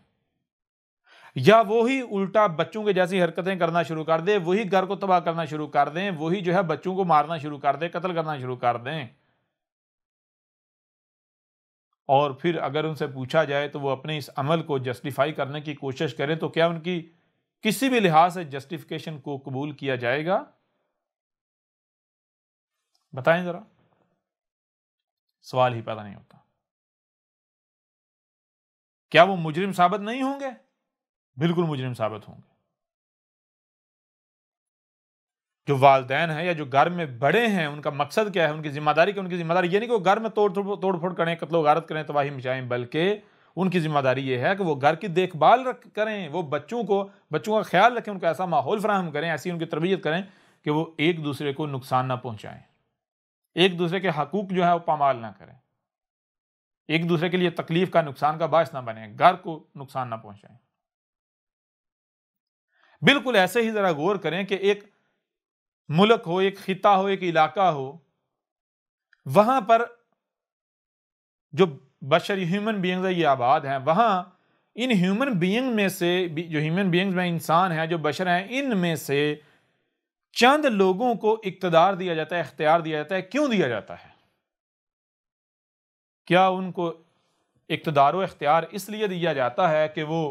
या वही उल्टा बच्चों के जैसी हरकतें करना शुरू कर दे, वही घर को तबाह करना शुरू कर दें, वही जो है बच्चों को मारना शुरू कर दें, कत्ल करना शुरू कर दें, और फिर अगर उनसे पूछा जाए तो वो अपने इस अमल को जस्टिफाई करने की कोशिश करें, तो क्या उनकी किसी भी लिहाज से जस्टिफिकेशन को कबूल किया जाएगा? बताएं जरा। सवाल ही पैदा नहीं होता। क्या वो मुजरिम साबित नहीं होंगे? बिल्कुल मुजरिम साबित होंगे। जो वालिदैन हैं या जो घर में बड़े हैं, उनका मकसद क्या है, उनकी जिम्मेदारी क्या? उनकी जिम्मेदारी ये नहीं कि वो घर में तोड़ फोड़ करें, कत्लो गारत करें, तबाही मचाएं, बल्कि उनकी जिम्मेदारी ये है कि वो घर की देखभाल करें, वो बच्चों का ख्याल रखें, उनको ऐसा माहौल फराहम करें, ऐसी उनकी तरबियत करें कि वो एक दूसरे को नुकसान ना पहुंचाएं, एक दूसरे के हकूक जो है वो पामाल ना करें, एक दूसरे के लिए तकलीफ का, नुकसान का बायस ना बने, घर को नुकसान ना पहुंचाएं। बिल्कुल ऐसे ही जरा गौर करें कि एक मुल्क हो, एक खिता हो, एक इलाका हो, वहां पर जो बशर ह्यूमन बीइंग्स है ये आबाद हैं, वहां इन ह्यूमन बीइंग में से जो ह्यूमन बीइंग्स में इंसान हैं, जो बशर हैं, इनमें से चंद लोगों को इक्तदार दिया जाता है, इख्तियार दिया जाता है। क्यों दिया जाता है? क्या उनको इक्तदार व इख्तियार इसलिए दिया जाता है कि वो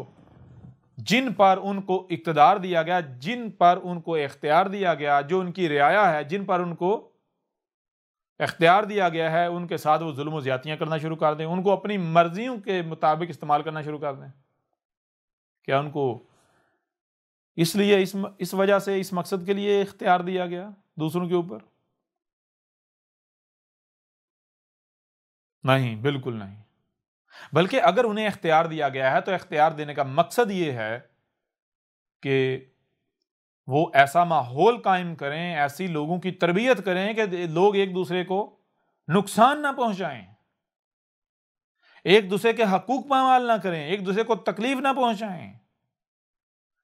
जिन पर उनको इक्तदार दिया गया, जिन पर उनको इख्तियार दिया गया, जो उनकी रियाया है, जिन पर उनको इख्तियार दिया गया है, उनके साथ वो जुल्म व ज़्यादतियाँ करना शुरू कर दें, उनको अपनी मर्जियों के मुताबिक इस्तेमाल करना शुरू कर दें? क्या उनको इसलिए इस वजह से, इस मकसद के लिए इख्तियार दिया गया दूसरों के ऊपर? नहीं, बिल्कुल नहीं। बल्कि अगर उन्हें इख्तियार दिया गया है तो इख्तियार देने का मकसद ये है कि वो ऐसा माहौल कायम करें, ऐसी लोगों की तरबियत करें कि लोग एक दूसरे को नुकसान ना पहुंचाएं, एक दूसरे के हकूक पामाल ना करें, एक दूसरे को तकलीफ ना पहुंचाएं,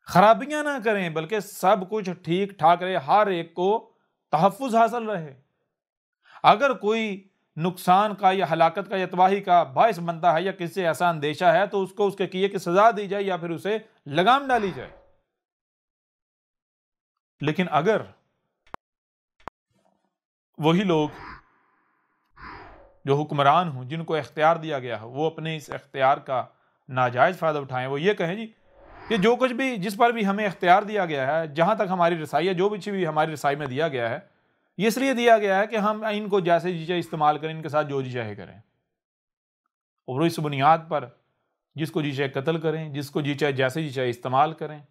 खराबियां ना करें, बल्कि सब कुछ ठीक ठाक रहे, हर एक को तहफ़्फ़ुज़ हासिल रहे। अगर कोई नुकसान का या हलाकत का या तबाही का बायस बनता है या किसी से ऐसा अंदेशा है तो उसको उसके किए की सजा दी जाए या फिर उसे लगाम डाली जाए। लेकिन अगर वही लोग जो हुक्मरान हों, जिनको इख्तियार दिया गया हो, वो अपने इस इख्तियार का नाजायज़ फ़ायदा उठाएं, वो ये कहें जी कि जो कुछ भी, जिस पर भी हमें इख्तियार दिया गया है, जहाँ तक हमारी रसाई है, जो कुछ भी हमारी रसाई में दिया गया है, ये इसलिए दिया गया है कि हम इनको जैसे जी चाहे इस्तेमाल करें, इनके साथ जो जी चाहे करें, और इस बुनियाद पर जिसको जी चाहे कत्ल करें, जिसको जी चाहे जैसे जी चाहे इस्तेमाल करें,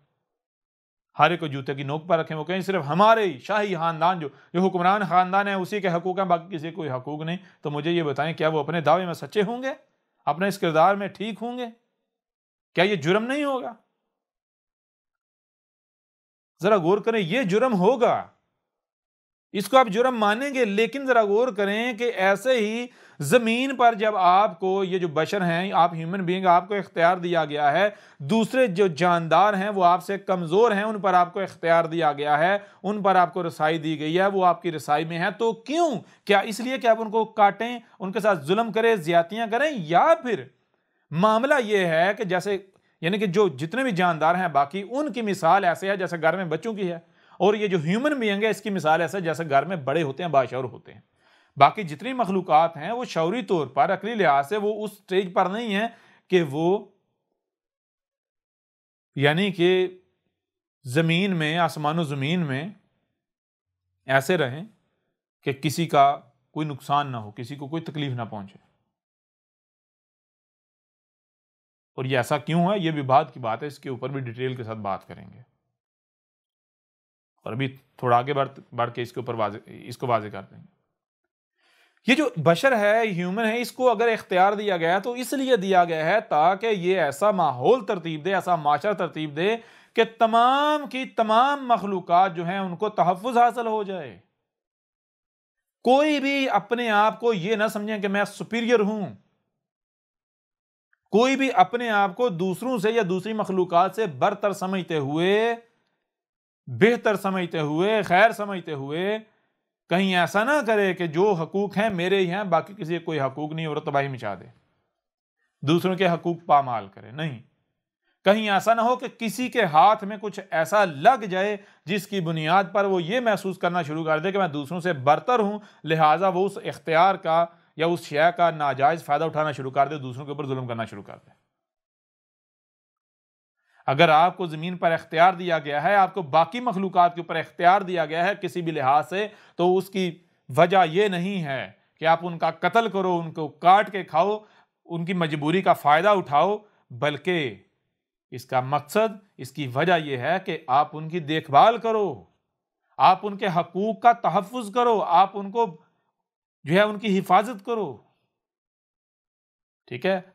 हर एक को जूते की नोक पर रखें। वो कहें सिर्फ हमारे ही शाही खानदान जो हुक्मरान खानदान है उसी के हकूक हैं, बाकी किसी कोई हकूक नहीं। तो मुझे ये बताएं, क्या वो अपने दावे में सच्चे होंगे, अपने इस किरदार में ठीक होंगे? क्या ये जुर्म नहीं होगा? जरा गौर करें, ये जुर्म होगा, इसको आप जुर्म मानेंगे। लेकिन जरा गौर करें कि ऐसे ही जमीन पर जब आपको, ये जो बशर हैं, आप ह्यूमन बीइंग, आपको इख्तियार दिया गया है, दूसरे जो जानदार हैं वो आपसे कमजोर हैं, उन पर आपको इख्तियार दिया गया है, उन पर आपको रसाई दी गई है, वो आपकी रसाई में है, तो क्यों? क्या इसलिए कि आप उनको काटें, उनके साथ जुल्म करें, ज्यादतियां करें? या फिर मामला यह है कि जैसे, यानी कि जो जितने भी जानदार हैं बाकी, उनकी मिसाल ऐसे है जैसे घर में बच्चों की है, और ये जो ह्यूमन बीइंग है इसकी मिसाल ऐसे जैसे घर में बड़े होते हैं, बाशऊर होते हैं। बाकी जितनी मखलूकात हैं वो शौरी तौर पर, अकली लिहाज से वो उस स्टेज पर नहीं है कि वो, यानी कि जमीन में, आसमानो जमीन में ऐसे रहें कि किसी का कोई नुकसान ना हो, किसी को कोई तकलीफ ना पहुंचे। और ये ऐसा क्यों है, ये विवाद की बात है, इसके ऊपर भी डिटेल के साथ बात करेंगे। और अभी थोड़ा आगे बढ़ के इसके ऊपर इसको वाजे कर देंगे। ये जो बशर है, ह्यूमन है, इसको अगर इख्तियार दिया गया है तो इसलिए दिया गया है ताकि ये ऐसा माहौल तरतीब दे, ऐसा माशरा तरतीब दे कि तमाम की तमाम मखलूकात जो हैं उनको तहफ़्फ़ुज़ हासिल हो जाए। कोई भी अपने आप को ये ना समझे कि मैं सुपीरियर हूं, कोई भी अपने आप को दूसरों से या दूसरी मखलूकात से बरतर समझते हुए, बेहतर समझते हुए, खैर समझते हुए कहीं ऐसा ना करे कि जो हकूक हैं मेरे ही हैं, बाकी किसी कोई हकूक नहीं, और तबाही मचा दे, दूसरों के हकूक पामाल करे। नहीं, कहीं ऐसा ना हो कि किसी के हाथ में कुछ ऐसा लग जाए जिसकी बुनियाद पर वो ये महसूस करना शुरू कर दे कि मैं दूसरों से बरतर हूं, लिहाजा वो उस इख्तियार का या उस शय का नाजायज फायदा उठाना शुरू कर दे, दूसरों के ऊपर जुल्म करना शुरू कर दे। अगर आपको जमीन पर इख्तियार दिया गया है, आपको बाकी मखलूकात के ऊपर इख्तियार दिया गया है किसी भी लिहाज से, तो उसकी वजह यह नहीं है कि आप उनका कत्ल करो, उनको काट के खाओ, उनकी मजबूरी का फायदा उठाओ, बल्कि इसका मकसद, इसकी वजह यह है कि आप उनकी देखभाल करो, आप उनके हकूक का तहफ़्फ़ुज़ करो, आप उनको जो है उनकी हिफाजत करो। ठीक है,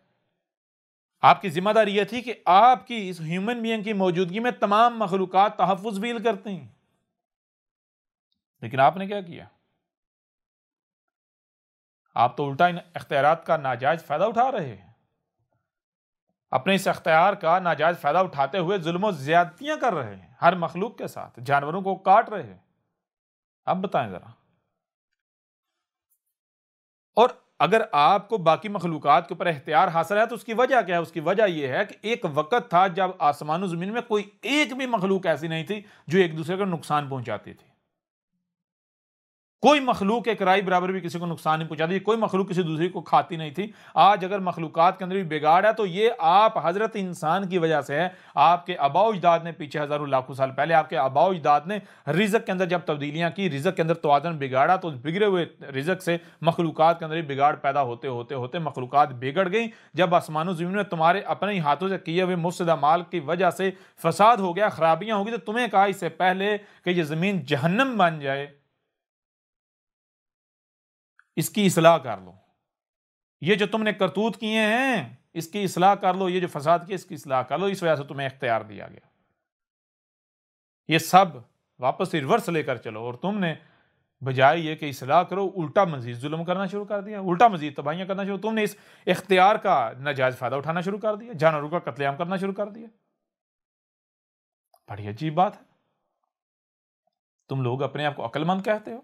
आपकी जिम्मेदारी यह थी कि आपकी इस ह्यूमन बीइंग की मौजूदगी में तमाम मखलूकात तहफ़्फ़ुज़ फील करते हैं, लेकिन आपने क्या किया? आप तो उल्टा इन इख्तियारात का नाजायज फायदा उठा रहे हैं। अपने इस इख्तियार का नाजायज फायदा उठाते हुए जुल्म ज्यादतियां कर रहे हैं, हर मखलूक के साथ जानवरों को काट रहे हैं। अब बताएं जरा। और अगर आपको बाकी मखलूकात के ऊपर इख्तियार हासिल है तो उसकी वजह क्या है? उसकी वजह यह है कि एक वक्त था जब आसमान जमीन में कोई एक भी मखलूक ऐसी नहीं थी जो एक दूसरे को नुकसान पहुंचाती थी। कोई मखलूक एक राई बराबर भी किसी को नुकसान नहीं पहुंचाती, कोई मखलूक किसी दूसरी को खाती नहीं थी। आज अगर मखलूकात के अंदर भी बिगाड़ है तो ये आप हजरत इंसान की वजह से है। आपके आबाओ अजदाद ने पीछे हजारों लाखों साल पहले आपके आबाओ अजदाद ने रिज़्क़ के अंदर जब तब्दीलियां की, रिज़्क़ के अंदर तवाज़ुन बिगाड़ा, तो बिगड़े हुए रिज़्क़ से मखलूकात के अंदर भी बिगाड़ पैदा होते होते होते मखलूकात बिगड़ गई। जब आसमानों ज़मीन में तुम्हारे अपने ही हाथों से किए हुए मुफ्सदा माल की वजह से फसाद हो गया, खराबियां होगी, तो तुम्हें कहा इससे पहले कि यह ज़मीन जहन्नम बन जाए इसकी इस्लाह कर लो। ये जो तुमने करतूत किए हैं इसकी इस्लाह कर लो, ये जो फसाद किए इसकी इस्लाह कर लो। इस वजह से तुम्हें इख्तियार दिया गया। ये सब वापस रिवर्स लेकर चलो, और तुमने बजाय ये कि इस्लाह करो उल्टा मजीद जुल्म करना शुरू कर दिया, उल्टा मजीद तबाहियां करना शुरू। तुमने इस इख्तियार का नाजायज फायदा उठाना शुरू कर दिया, जानवरों का कत्लेआम करना शुरू कर दिया। बड़ी अजीब बात है। तुम लोग अपने आप को अक्लमंद कहते हो।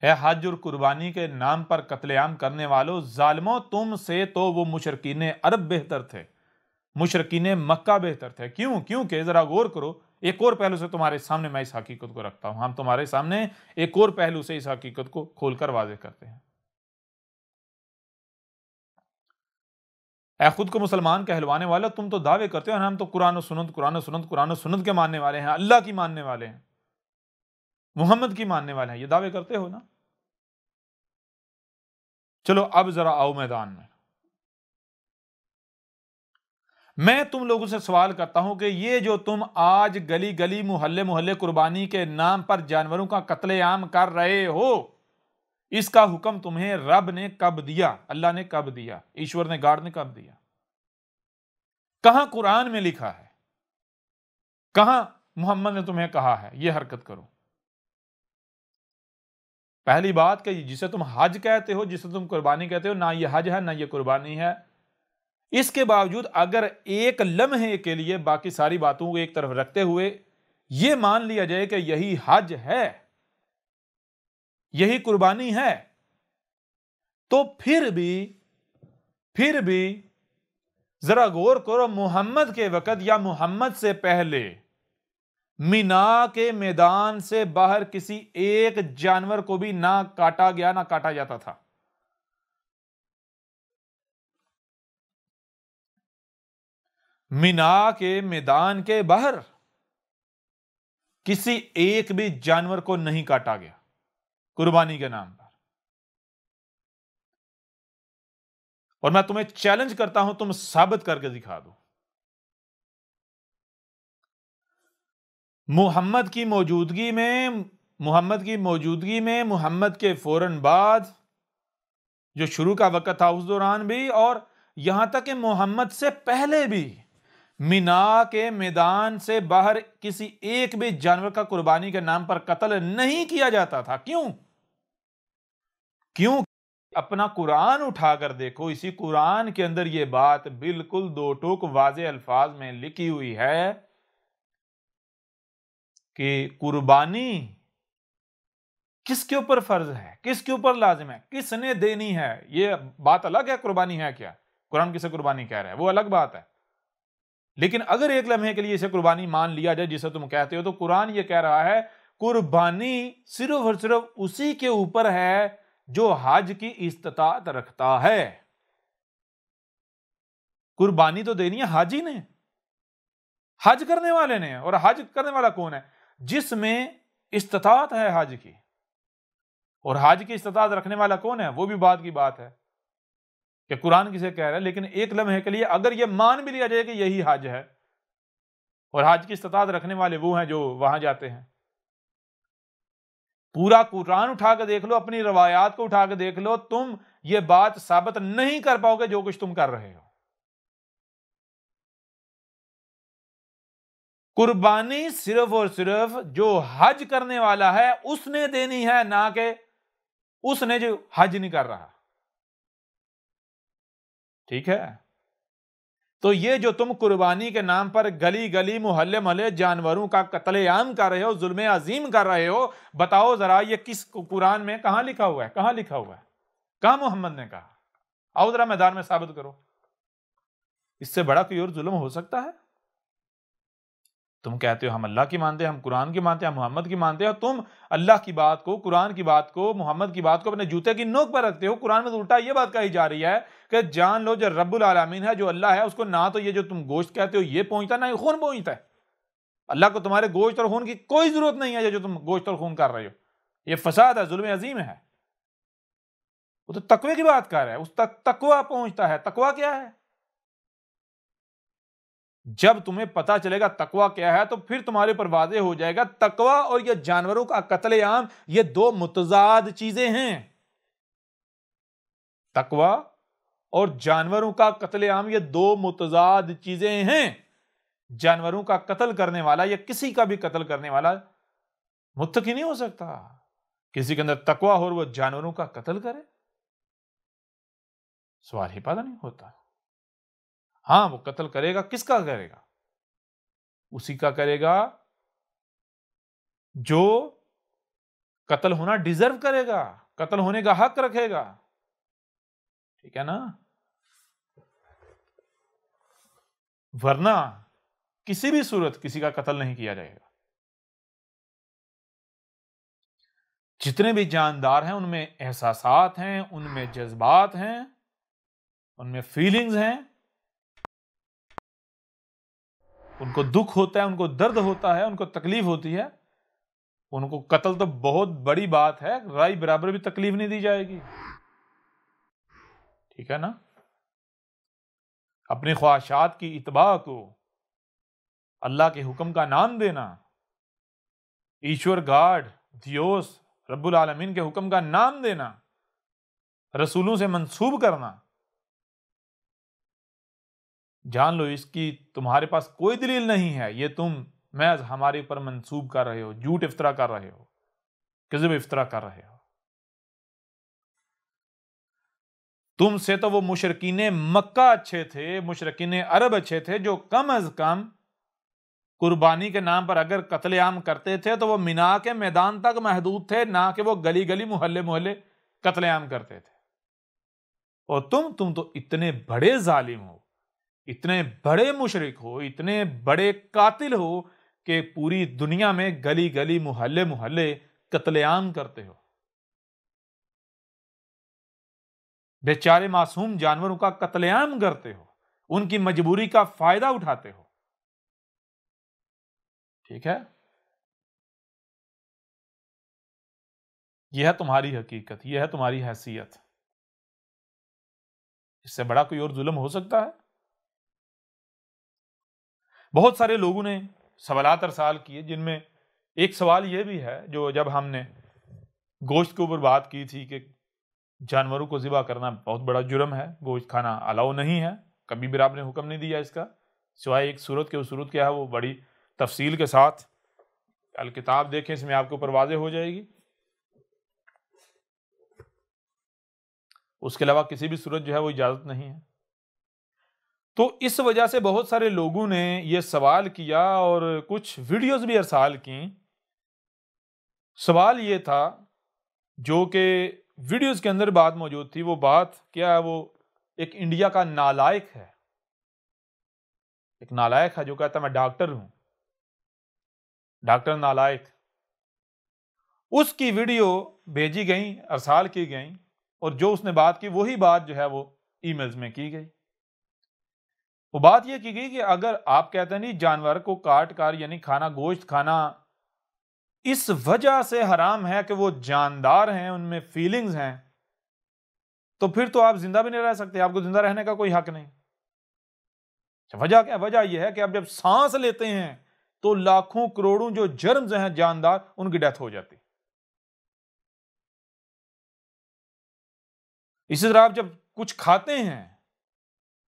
है हज और कुर्बानी के नाम पर कत्लेआम करने वालों जालिमों, तुमसे तो वो मुशरकीन अरब बेहतर थे, मुशरकीन मक्का बेहतर थे। क्यों? क्योंकि जरा गौर करो, एक और पहलू से तुम्हारे सामने मैं इस हकीकत को रखता हूं। हम तुम्हारे सामने एक और पहलू से इस हकीकत को खोलकर वाज़ेह करते हैं। ऐ खुद को मुसलमान कहलवाने वाला, तुम तो दावे करते हो हम तो कुरान और सुन्नत, कुरान और सुन्नत, कुरान और सुन्नत के मानने वाले हैं, अल्लाह की मानने वाले हैं, मोहम्मद की मानने वाले हैं, ये दावे करते हो ना। चलो अब जरा आओ मैदान में। मैं तुम लोगों से सवाल करता हूं कि ये जो तुम आज गली गली मोहल्ले मोहल्ले कुर्बानी के नाम पर जानवरों का कत्लेआम कर रहे हो, इसका हुक्म तुम्हें रब ने कब दिया? अल्लाह ने कब दिया? ईश्वर ने, गॉड ने कब दिया? कहां कुरान में लिखा है? कहां मोहम्मद ने तुम्हें कहा है यह हरकत करो? पहली बात कि जिसे तुम हज कहते हो, जिसे तुम कुर्बानी कहते हो, ना ये हज है ना ये कुर्बानी है। इसके बावजूद अगर एक लम्हे के लिए बाकी सारी बातों को एक तरफ रखते हुए यह मान लिया जाए कि यही हज है, यही कुर्बानी है, तो फिर भी जरा गौर करो, मोहम्मद के वक्त या मोहम्मद से पहले मीना के मैदान से बाहर किसी एक जानवर को भी ना काटा गया, ना काटा जाता था। मीना के मैदान के बाहर किसी एक भी जानवर को नहीं काटा गया कुर्बानी के नाम पर। और मैं तुम्हें चैलेंज करता हूं, तुम साबित करके दिखा दो। मोहम्मद की मौजूदगी में मोहम्मद के फौरन बाद जो शुरू का वक्त था उस दौरान भी, और यहां तक कि मोहम्मद से पहले भी मीना के मैदान से बाहर किसी एक भी जानवर का कुर्बानी के नाम पर कत्ल नहीं किया जाता था। क्यों? क्यों? अपना कुरान उठाकर देखो, इसी कुरान के अंदर यह बात बिल्कुल दो टूक वाज़ेह अल्फाज में लिखी हुई है कि कुर्बानी किसके ऊपर फर्ज है, किसके ऊपर लाजिम है, किसने देनी है। यह बात अलग है कुर्बानी है क्या, कुरान किसे कुर्बानी कह रहा है वो अलग बात है। लेकिन अगर एक लम्हे के लिए इसे कुर्बानी मान लिया जाए जिसे तुम कहते हो, तो कुरान ये कह रहा है कुर्बानी सिर्फ और सिर्फ उसी के ऊपर है जो हज की इस्तिताअत रखता है। कुर्बानी तो देनी है हाजी ने, हज करने वाले ने। और हज करने वाला कौन है? जिसमें इस्तिताअत है हज की। और हज की इस्तिताअत रखने वाला कौन है? वो भी बात की बात है। कि कुरान किसे कह रहा है, लेकिन एक लम्हे के लिए अगर ये मान भी लिया जाए कि यही हज है और हज की इस्तात रखने वाले वो हैं जो वहां जाते हैं, पूरा कुरान उठा के देख लो, अपनी रवायात को उठा के देख लो, तुम ये बात साबित नहीं कर पाओगे जो कुछ तुम कर रहे हो। कुर्बानी सिर्फ और सिर्फ जो हज करने वाला है उसने देनी है, ना कि उसने जो हज नहीं कर रहा। ठीक है, तो ये जो तुम कुर्बानी के नाम पर गली गली मोहल्ले मोहल्ले जानवरों का कत्लेआम कर रहे हो, जुल्म अजीम कर रहे हो, बताओ जरा ये किस कुरान में कहां लिखा हुआ है? कहां लिखा हुआ है? कहां मोहम्मद ने कहा? आओ जरा मैदान में साबित करो। इससे बड़ा कोई और जुल्म हो सकता है? तुम कहते हो हम अल्लाह की मानते हैं, हम कुरान की मानते हैं, हम मोहम्मद की मानते हैं, और तुम अल्लाह की बात को, कुरान की बात को, मोहम्मद की बात को अपने जूते की नोक पर रखते हो। कुरान में तो उल्टा ये बात कही जा रही है कि जान लो जो रब्बुल आलमीन है, जो अल्लाह है, उसको ना तो ये जो तुम गोश्त कहते हो ये पहुंचता, ना ही खून पहुंचता है। अल्लाह को तुम्हारे गोश्त और खून की कोई जरूरत नहीं है। जो तुम गोश्त और खून कर रहे हो ये फसाद है, जुल्म अजीम है। वो तो तकवे की बात कर रहा है, उस तक तकवा पहुंचता है। तकवा क्या है? जब तुम्हें पता चलेगा तकवा क्या है तो फिर तुम्हारे ऊपर वाज़ेह हो जाएगा तकवा और ये जानवरों का कत्लेआम ये दो मुतजाद चीजें हैं। तकवा और जानवरों का कत्लेआम ये दो मुतजाद चीजें हैं। जानवरों का कत्ल करने वाला या किसी का भी कत्ल करने वाला मुत्तकी नहीं हो सकता। किसी के अंदर तकवा हो और वो जानवरों का कत्ल करे, सवाल ही पैदा नहीं होता। हाँ, वो कत्ल करेगा, किसका करेगा? उसी का करेगा जो कत्ल होना डिजर्व करेगा, कत्ल होने का हक रखेगा। ठीक है ना? वरना किसी भी सूरत किसी का कत्ल नहीं किया जाएगा। जितने भी जानदार हैं उनमें एहसासात हैं, उनमें जज्बात हैं, उनमें फीलिंग्स हैं, उनको दुख होता है, उनको दर्द होता है, उनको तकलीफ होती है। उनको कत्ल तो बहुत बड़ी बात है, राई बराबर भी तकलीफ नहीं दी जाएगी। ठीक है ना? अपनी ख्वाहिशात की इत्बा को अल्लाह के हुक्म का नाम देना, ईश्वर गॉड दियोस रब्बुल आलमीन के हुक्म का नाम देना, रसूलों से मंसूब करना, जान लो इसकी तुम्हारे पास कोई दलील नहीं है। ये तुम महज हमारे ऊपर मंसूब कर रहे हो, झूठ इफ्तरा कर रहे हो, किज़्ब इफ्तरा कर रहे हो। तुमसे तो वो मुशरकीने मक्का अच्छे थे, मुशरकीने अरब अच्छे थे, जो कम अज कम कुर्बानी के नाम पर अगर कत्लेआम करते थे तो वो मिना के मैदान तक महदूद थे, ना कि वो गली गली मोहल्ले मोहल्ले कत्लेआम करते थे। और तुम तो इतने बड़े जालिम हो, इतने बड़े मुशरिक हो, इतने बड़े कातिल हो कि पूरी दुनिया में गली गली मोहल्ले मोहल्ले कत्लेआम करते हो। बेचारे मासूम जानवरों का कत्लेआम करते हो, उनकी मजबूरी का फायदा उठाते हो। ठीक है? यह है तुम्हारी हकीकत, यह है तुम्हारी हैसियत। इससे बड़ा कोई और जुल्म हो सकता है? बहुत सारे लोगों ने सवालात अरसाल किए, जिनमें एक सवाल यह भी है, जो जब हमने गोश्त के ऊपर बात की थी कि जानवरों को ज़िबा करना बहुत बड़ा जुर्म है, गोश्त खाना अलाउ नहीं है, कभी भी आपने हुक्म नहीं दिया इसका, सिवाय एक सूरत के। उस सूरत क्या है वो बड़ी तफसील के साथ अल किताब देखें, इसमें आपके ऊपर वाज़ेह हो जाएगी। उसके अलावा किसी भी सूरत जो है वो इजाज़त नहीं है। तो इस वजह से बहुत सारे लोगों ने ये सवाल किया और कुछ वीडियोस भी अरसाल की। सवाल ये था, जो कि वीडियोस के अंदर बात मौजूद थी, वो बात क्या है? वो एक इंडिया का नालायक है, एक नालायक है जो कहता है मैं डॉक्टर हूं, डॉक्टर नालायक। उसकी वीडियो भेजी गई, अरसाल की गई, और जो उसने बात की वही बात जो है वो ईमेल्स में की गई। वो बात यह की गई कि अगर आप कहते हैं नहीं जानवर को काट कर यानी खाना, गोश्त खाना इस वजह से हराम है कि वो जानदार हैं, उनमें फीलिंग्स हैं, तो फिर तो आप जिंदा भी नहीं रह सकते, आपको जिंदा रहने का कोई हक नहीं। वजह क्या? वजह यह है कि आप जब सांस लेते हैं तो लाखों करोड़ों जो जर्म्स हैं जानदार, उनकी डेथ हो जाती है। इसी तरह आप जब कुछ खाते हैं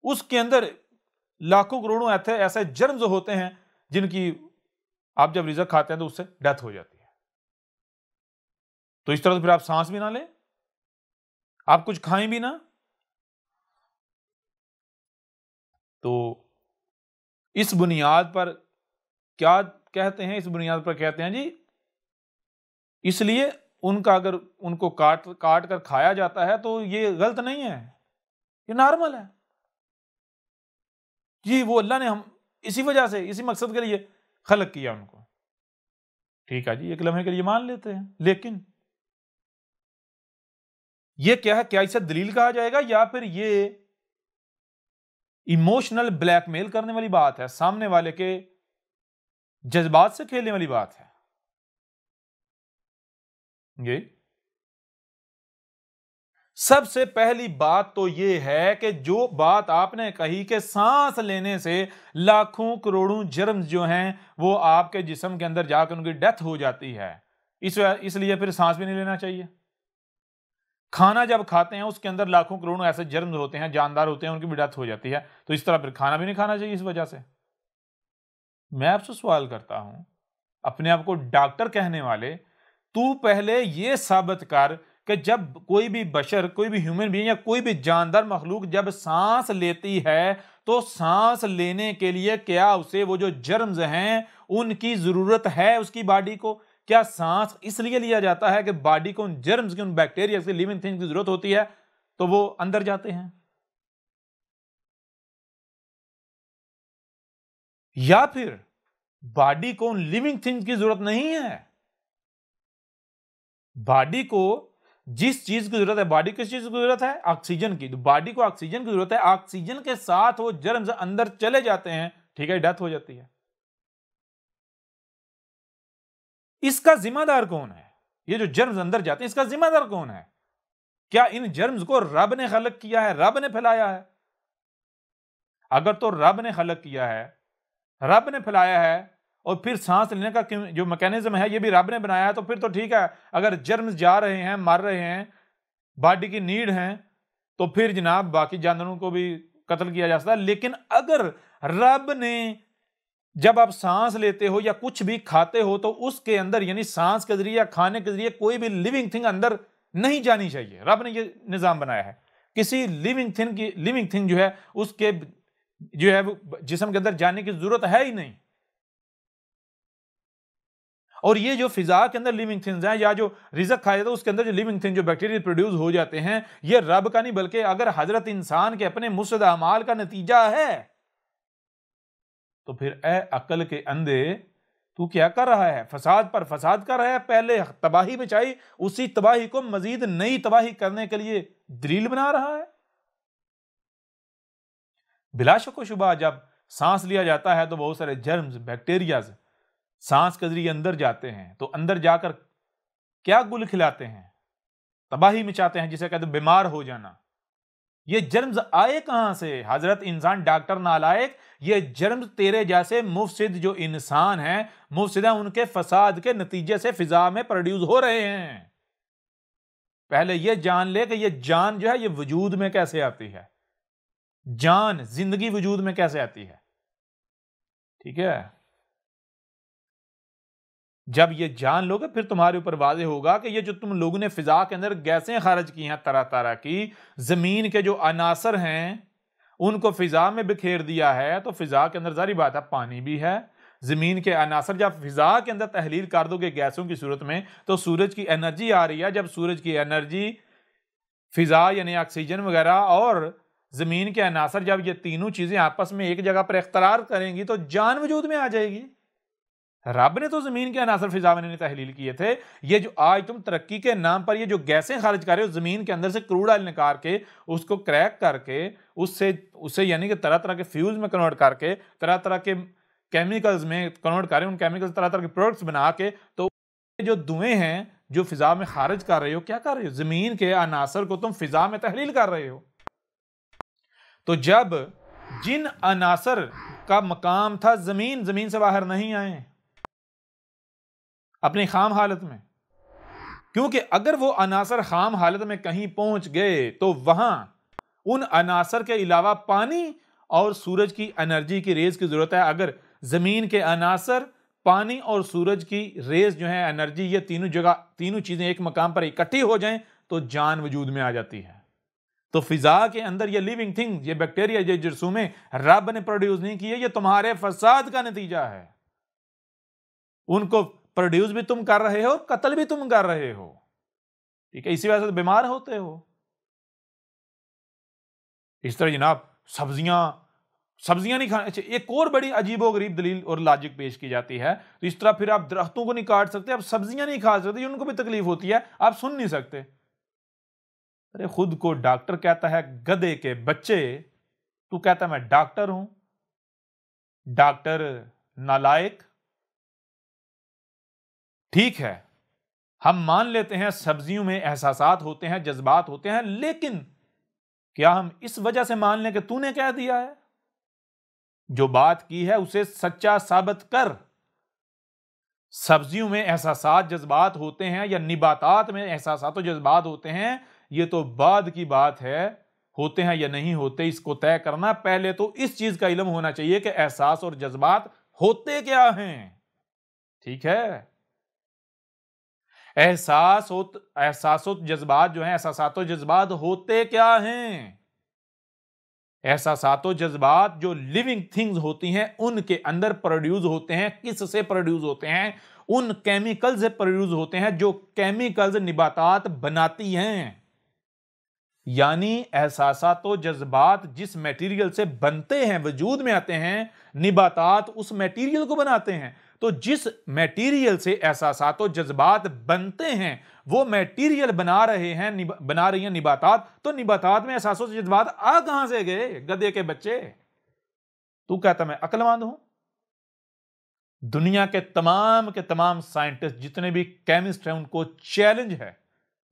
उसके अंदर लाखों करोड़ों ऐसे जर्म्स होते हैं जिनकी आप जब रिजक खाते हैं तो उससे डेथ हो जाती है। तो इस तरह से फिर आप सांस भी ना लें, आप कुछ खाएं भी ना, तो इस बुनियाद पर क्या कहते हैं? इस बुनियाद पर कहते हैं जी, इसलिए उनका अगर उनको काट काट कर खाया जाता है तो ये गलत नहीं है, ये नॉर्मल है जी। वो अल्लाह ने हम इसी वजह से, इसी मकसद के लिए खलक किया उनको। ठीक है जी, एक लम्हे के लिए मान लेते हैं, लेकिन ये क्या है? क्या इसे दलील कहा जाएगा या फिर ये इमोशनल ब्लैकमेल करने वाली बात है, सामने वाले के जज्बात से खेलने वाली बात है ये। सबसे पहली बात तो ये है कि जो बात आपने कही कि सांस लेने से लाखों करोड़ों जर्म्स जो हैं वो आपके जिस्म के अंदर जाकर उनकी डेथ हो जाती है, इसलिए फिर सांस भी नहीं लेना चाहिए। खाना जब खाते हैं उसके अंदर लाखों करोड़ों ऐसे जर्म्स होते हैं, जानदार होते हैं, उनकी भी डेथ हो जाती है, तो इस तरह फिर खाना भी नहीं खाना चाहिए इस वजह से। मैं आपसे सवाल करता हूं, अपने आप को डॉक्टर कहने वाले, तू पहले यह साबित कर कि जब कोई भी बशर, कोई भी ह्यूमन बीइंग या कोई भी जानदार मखलूक जब सांस लेती है तो सांस लेने के लिए क्या उसे वो जो जर्म्स हैं उनकी जरूरत है उसकी बॉडी को? क्या सांस इसलिए लिया जाता है कि बॉडी को उन जर्म्स की, उन बैक्टीरिया की, लिविंग थिंग्स की जरूरत होती है तो वो अंदर जाते हैं? या फिर बॉडी को उन लिविंग थिंग्स की जरूरत नहीं है? बॉडी को जिस चीज की जरूरत है, बॉडी किस चीज की जरूरत है? ऑक्सीजन की। तो बॉडी को ऑक्सीजन की जरूरत है, ऑक्सीजन के साथ वो जर्म्स अंदर चले जाते हैं, ठीक है, डेथ हो जाती है। इसका जिम्मेदार कौन है? ये जो जर्म्स अंदर जाते हैं इसका जिम्मेदार कौन है? क्या इन जर्म्स को रब ने खलक किया है, रब ने फैलाया है? अगर तो रब ने खलक किया है, रब ने फैलाया है, और फिर सांस लेने का जो मैकेनिज्म है ये भी रब ने बनाया है, तो फिर तो ठीक है। अगर जर्म्स जा रहे हैं, मर रहे हैं, बॉडी की नीड है, तो फिर जनाब बाकी जानवरों को भी कत्ल किया जा सकता है। लेकिन अगर रब ने, जब आप सांस लेते हो या कुछ भी खाते हो तो उसके अंदर यानी सांस के जरिए या खाने के जरिए कोई भी लिविंग थिंग अंदर नहीं जानी चाहिए, रब ने ये निजाम बनाया है। किसी लिविंग थिंग जो है उसके जो है जिस्म के अंदर जाने की जरूरत है ही नहीं। और ये जो फिजा के अंदर लिविंग थिंग्स हैं या जो रिजक खाया जाता है उसके अंदर जो लिविंग थिंग, जो बैक्टीरिया प्रोड्यूस हो जाते हैं, ये रब का नहीं बल्कि अगर हजरत इंसान के अपने मुफसद अमाल का नतीजा है, तो फिर ए अक्ल के अंधे तू क्या कर रहा है? फसाद पर फसाद कर रहा है। पहले तबाही बचाई, उसी तबाही को मजीद नई तबाही करने के लिए दलील बना रहा है। बिला शक व शुबा जब सांस लिया जाता है तो बहुत सारे जर्म्स, बैक्टीरिया सांस के जरिए अंदर जाते हैं, तो अंदर जाकर क्या गुल खिलाते हैं? तबाही मचाते हैं, जिसे कहते हैं बीमार हो जाना। ये जर्म्स आए कहां से? हजरत इंसान डॉक्टर नालायक, ये जर्म्स तेरे जैसे मुफसिद जो इंसान हैं, मुफसिद हैं, उनके फसाद के नतीजे से फिजा में प्रोड्यूस हो रहे हैं। पहले ये जान ले कि ये जान जो है ये वजूद में कैसे आती है, जान, जिंदगी वजूद में कैसे आती है। ठीक है, जब ये जान लोगे फिर तुम्हारे ऊपर वाज़ेह होगा कि ये जो तुम लोगों ने फिजा के अंदर गैसें खारिज की हैं तरह तरह की, जमीन के जो अनासर हैं उनको फिजा में बिखेर दिया है, तो फिजा के अंदर जारी बात है पानी भी है, जमीन के अनासर जब फिजा के अंदर तहलील कर दोगे गैसों की सूरत में, तो सूरज की एनर्जी आ रही है। जब सूरज की एनर्जी, फिजा यानी ऑक्सीजन वगैरह और जमीन के अनासर, जब ये तीनों चीजें आपस में एक जगह पर इख्तरार करेंगी तो जान वजूद में आ जाएगी। रब ने तो जमीन के अनासर फिजा में तहलील किए थे। ये जो आज तुम तरक्की के नाम पर ये जो गैसें खारिज कर रहे हो, जमीन के अंदर से क्रूड ऑयल निकाल के उसको क्रैक करके उससे यानी कि तरह तरह के फ्यूल्स में कन्वर्ट करके, तरह तरह के केमिकल्स में कन्वर्ट कर रहे हैं, उन केमिकल्स तरह तरह के प्रोडक्ट्स बना के, तो जो धुएं हैं जो फिजा में खारिज कर रहे हो, क्या कर रहे हो? जमीन के अनासर को तुम फिजा में तहलील कर रहे हो। तो जब जिन अनासर का मकाम था जमीन, जमीन से बाहर नहीं आए अपनी खाम हालत में, क्योंकि अगर वो अनासर खाम हालत में कहीं पहुंच गए तो वहां उन अनासर के अलावा पानी और सूरज की एनर्जी की रेज की जरूरत है। अगर जमीन के अनासर, पानी और सूरज की रेज जो है, एनर्जी, ये तीनों जगह, तीनों चीजें एक मकाम पर इकट्ठी हो जाएं तो जान वजूद में आ जाती है। तो फिजा के अंदर ये लिविंग थिंग, ये बैक्टीरिया, ये जरसूमें रब ने प्रोड्यूस नहीं किए, ये तुम्हारे फसाद का नतीजा है। उनको प्रोड्यूस भी तुम कर रहे हो, कत्ल भी तुम कर रहे हो। ठीक है, इसी वजह से बीमार होते हो। इस तरह जनाब सब्जियां नहीं खाने। अच्छा, एक और बड़ी अजीबोगरीब दलील और लॉजिक पेश की जाती है। तो इस तरह फिर आप दरख्तों को नहीं काट सकते, आप सब्जियां नहीं खा सकते, उनको भी तकलीफ होती है, आप सुन नहीं सकते। अरे खुद को डॉक्टर कहता है, गधे के बच्चे, तू कहता मैं डॉक्टर हूं। डॉक्टर नालायक। ठीक है, हम मान लेते हैं सब्जियों में एहसासात होते हैं, जज्बात होते हैं, लेकिन क्या हम इस वजह से मान लें कि तूने कह दिया है? जो बात की है उसे सच्चा साबित कर। सब्जियों में एहसासात, जज्बात होते हैं या निबातात में एहसासात और जज्बात होते हैं, ये तो बाद की बात है। होते हैं या नहीं होते इसको तय करना, पहले तो इस चीज का इल्म होना चाहिए कि एहसास और जज्बात होते क्या हैं। ठीक है, एहसास जज्बात जो हैं, एहसासात जज्बात होते क्या हैं? एहसासात जज्बात जो लिविंग थिंग्स होती हैं उनके अंदर प्रोड्यूस होते हैं। किससे प्रोड्यूस होते हैं? उन केमिकल से प्रोड्यूस होते हैं जो केमिकल्स निबातात बनाती हैं। यानी एहसासात जज्बात जिस मटेरियल से बनते हैं, वजूद में आते हैं, निबातात उस मटेरियल को बनाते हैं। तो जिस मटेरियल से एहसासात जज्बात बनते हैं वो मटेरियल बना रही हैं निबातात, तो निबातात में एहसास जज्बात आ कहां से गए? गधे के बच्चे, तू कहता मैं अक्लमंद हूं। दुनिया के तमाम साइंटिस्ट, जितने भी केमिस्ट हैं, उनको चैलेंज है,